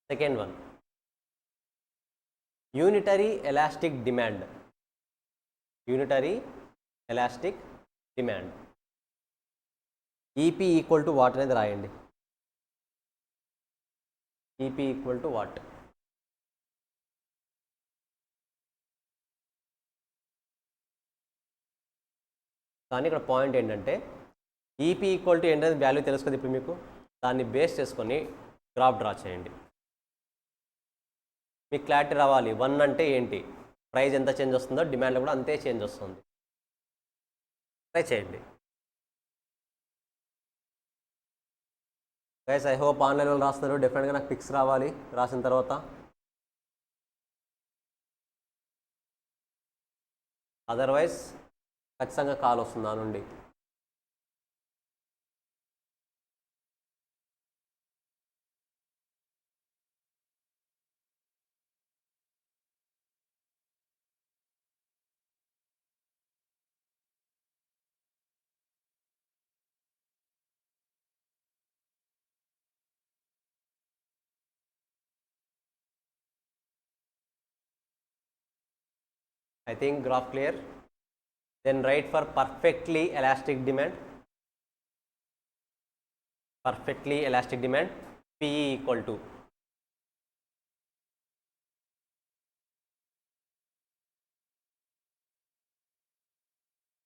Second one, unitary elastic demand. EP equal to what అనేది రాయండి. EP equal to what? కానీ ఇక్కడ పాయింట్ ఏంటంటే ఈపీ ఈక్వల్ టు ఏంటనేది వాల్యూ తెలుసు కదా ఇప్పుడు మీకు. దాన్ని బేస్ చేసుకొని గ్రాఫ్ డ్రా చేయండి. మీకు క్లారిటీ రావాలి. 1 అంటే ఏంటి, ప్రైస్ ఎంత చేంజ్ వస్తుందో డిమాండ్లో కూడా అంతే చేంజ్ వస్తుంది. ట్రై చేయండి గైస్. ఐ హోప్ ఆన్లైన్ వాళ్ళు రాస్తున్నారు. డెఫినెట్గా నాకు పిక్స్ రావాలి రాసిన తర్వాత. అదర్వైజ్ ఖచ్చితంగా కాల్ వస్తుంది నా నుండి. I think graph clear. Then write for perfectly elastic demand. PE equal to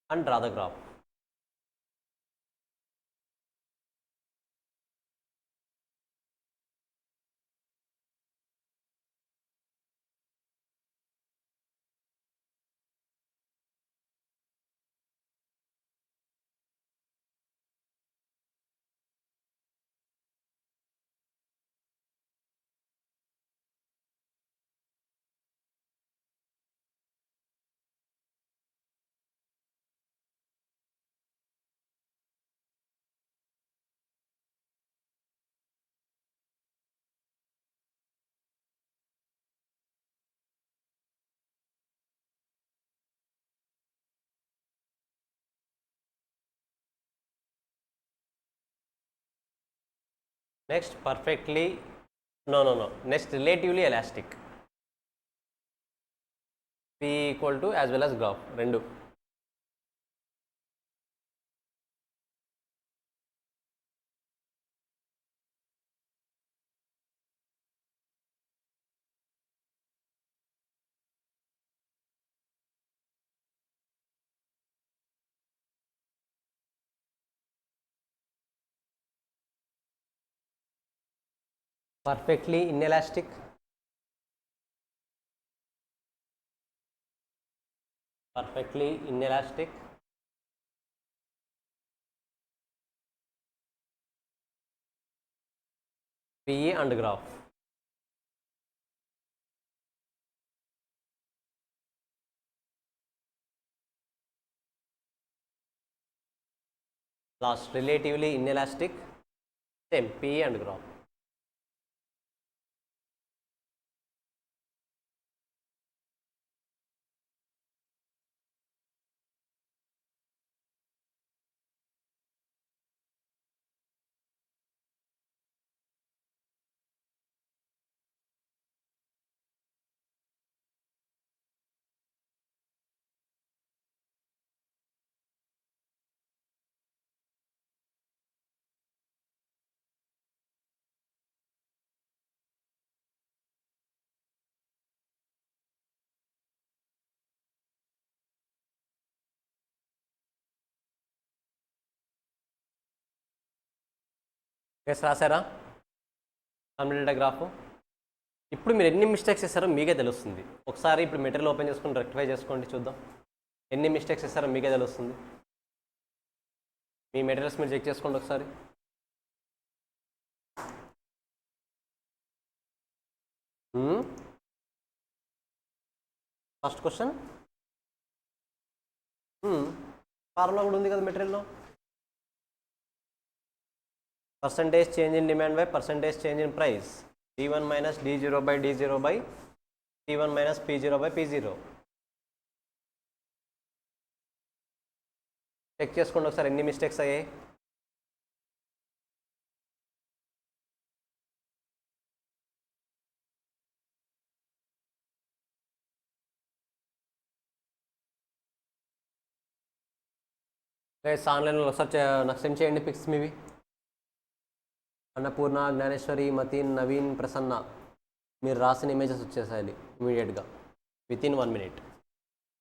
and draw the graph. Next perfectly, no. Next relatively elastic. P equal to as well as graph. Rendu. Perfectly inelastic. PE and graph. Last, relatively inelastic. Same, PE and graph. Yes రాశారా completed graph. ఇప్పుడు మీరు ఎన్ని mistakes చేస్తారో మీకే తెలుస్తుంది. ఒకసారి ఇప్పుడు material open చేసుకుని రెక్టిఫై చేసుకోండి, చూద్దాం ఎన్ని మిస్టేక్స్ చేస్తారో మీకే తెలుస్తుంది. మీ మెటీరియల్స్ మీరు చెక్ చేసుకోండి ఒకసారి. ఫస్ట్ క్వశ్చన్ ఫార్ములా కూడా ఉంది కదా మెటీరియల్లో. Percentage change in demand by percentage change in price, D1 minus D0 by D0 by P1 minus P0 by P0. Check చేసుకోండి ఒకసారి ఎన్ని మిస్టేక్స్ అయ్యాయి. ఆన్లైన్లో ఒకసారి నాకు సెండ్ చేయండి పిక్స్ మీవి. అన్నపూర్ణ, జ్ఞానేశ్వరి, మతీన్, నవీన్, ప్రసన్న మీరు రాసిన ఇమేజెస్ వచ్చేసాయి ఇమీడియట్గా వితిన్ 1 minute.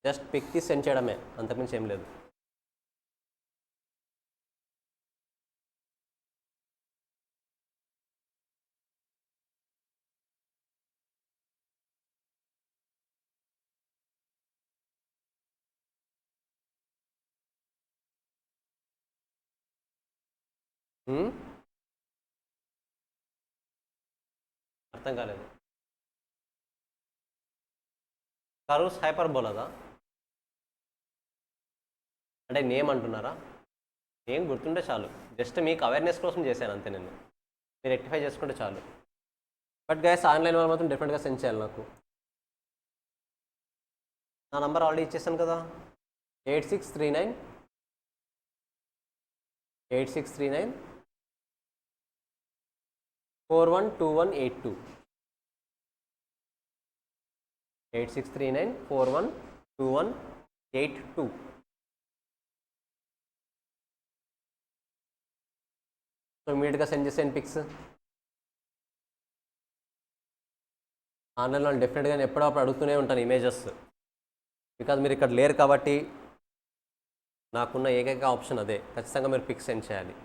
జస్ట్ పిక్ తీసి సెండ్ చేయడమే, అంతకుమించి ఏం లేదు. అర్థం కాలేదు. కర్వ్స్ హైపర్బోలాదా అంటే నేమ్ అంటున్నారా? ఏం గుర్తుంటే చాలు, జస్ట్ మీకు అవేర్నెస్ కోసం చేశాను అంతే. నేను మీరు రెక్టిఫై చేసుకుంటే చాలు. బట్ గైస్ ఆన్లైన్ వాళ్ళు మాత్రం డెఫినెట్గా సెండ్ చేయాలి నాకు. నా నంబర్ ఆల్రెడీ ఇచ్చేసాను కదా, 8639 412182. 8639 412182. సో ఇమీడియట్గా సెండ్ చేసేయండి పిక్స్. ఆన్లైన్లో డెఫినెట్గా నేను ఎప్పుడప్పుడు అడుగుతూనే ఉంటాను ఇమేజెస్, బికాజ్ మీరు ఇక్కడ లేరు కాబట్టి నాకున్న ఏకైక ఆప్షన్ అదే. ఖచ్చితంగా మీరు పిక్స్ సెండ్ చేయాలి.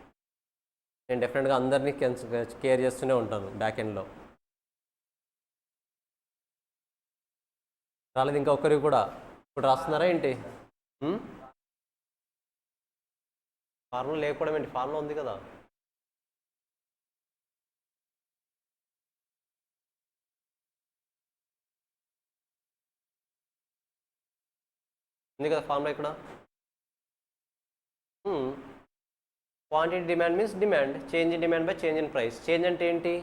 నేను డెఫినెట్గా అందరినీ కేర్ చేస్తూనే ఉంటాను బ్యాక్ ఎండ్లో. రాలేదు ఇంకా ఒక్కరికి కూడా. ఇప్పుడు రాస్తున్నారా ఏంటి? ఫార్ములా లేకపోవడం ఏంటి? ఫార్ములా ఉంది కదా. ఉంది కదా ఫార్ములా ఇక్కడ. Quantity demand means demand, change in demand by change in price. Change అంటే ఏంటి?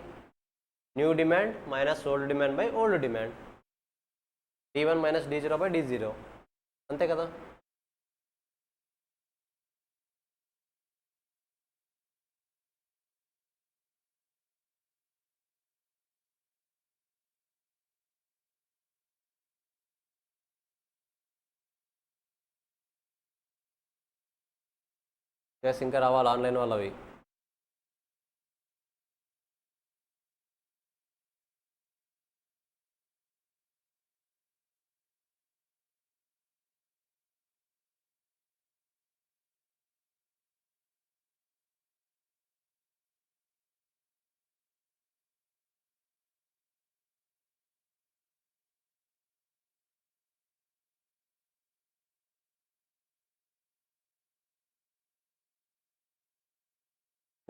New demand minus old demand by old demand. D1 minus D0 by D0, అంతే కదా. ఎస్ ఇంకా రావాలి ఆన్లైన్ వాళ్ళవి.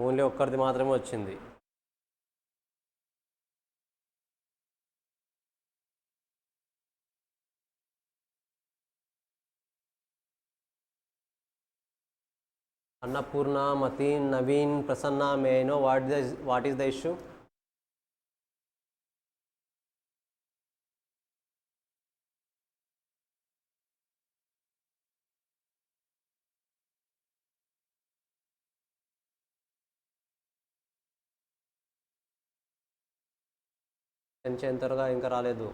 ఓన్లీ ఒక్కరిది మాత్రమే వచ్చింది. Annapurna, Mateen, Naveen, Prasanna, may I know what is the issue? Send చేయని త్వరగా ఇంకా రాలేదు.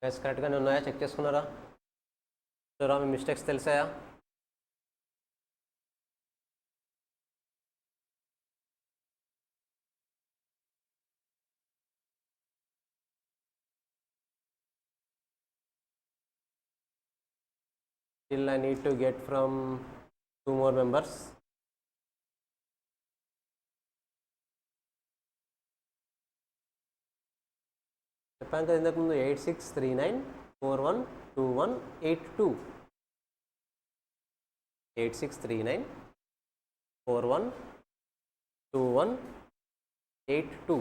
గైస్ కరెక్ట్గానే ఉన్నాయా? చెక్ చేసుకున్నారా? చూరా మీ mistakes తెలిసాయా? Still I need to get from 2 more members. చెప్పాను కదా ఇంతకుముందు 8639412182 8639412182.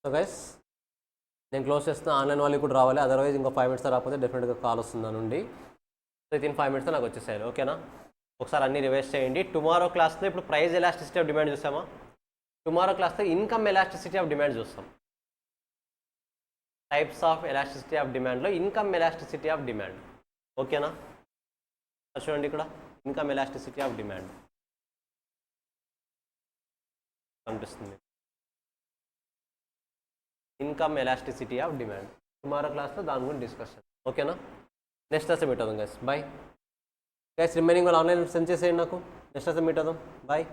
సో గైస్ నేను క్లోజ్ చేస్తున్నా. ఆన్లైన్ వాళ్ళకి కూడా రావాలి, అదర్వైజ్ ఇంకో 5 minutes రాకపోతే డెఫినెట్గా కాల్ వస్తుంది నా నుండి. సో వితిన్ 5 minutes నాకు వచ్చేసాయి. ఓకేనా? ఒకసారి అన్ని రివైజ్ చేయండి. టుమారో క్లాస్లో ఇప్పుడు ప్రైస్ ఎలాస్టిసిటీ ఆఫ్ డిమాండ్ చూసామా? టుమారో క్లాస్లో ఇన్కమ్ ఎలాస్టిసిటీ ఆఫ్ డిమాండ్ చూస్తాం. టైప్స్ ఆఫ్ ఎలాస్టిసిటీ ఆఫ్ డిమాండ్లో ఇన్కమ్ ఎలాస్టిసిటీ ఆఫ్ డిమాండ్. ఓకేనా? చూడండి ఇక్కడ ఇన్కమ్ ఎలాస్టిసిటీ ఆఫ్ డిమాండ్ కనిపిస్తుంది. Income elasticity of demand tomorrow క్లాస్లో దాని గురించి డిస్కషన్. ఓకేనా? నెక్స్ట్ క్లాస్ మీట్ అవుదాం గైస్. Bye guys. రిమైనింగ్ వాళ్ళు ఆన్లైన్ సెండ్ చేసేయండి నాకు. నెక్స్ట్ క్లాస్ మీట్ అవుదాం. బాయ్.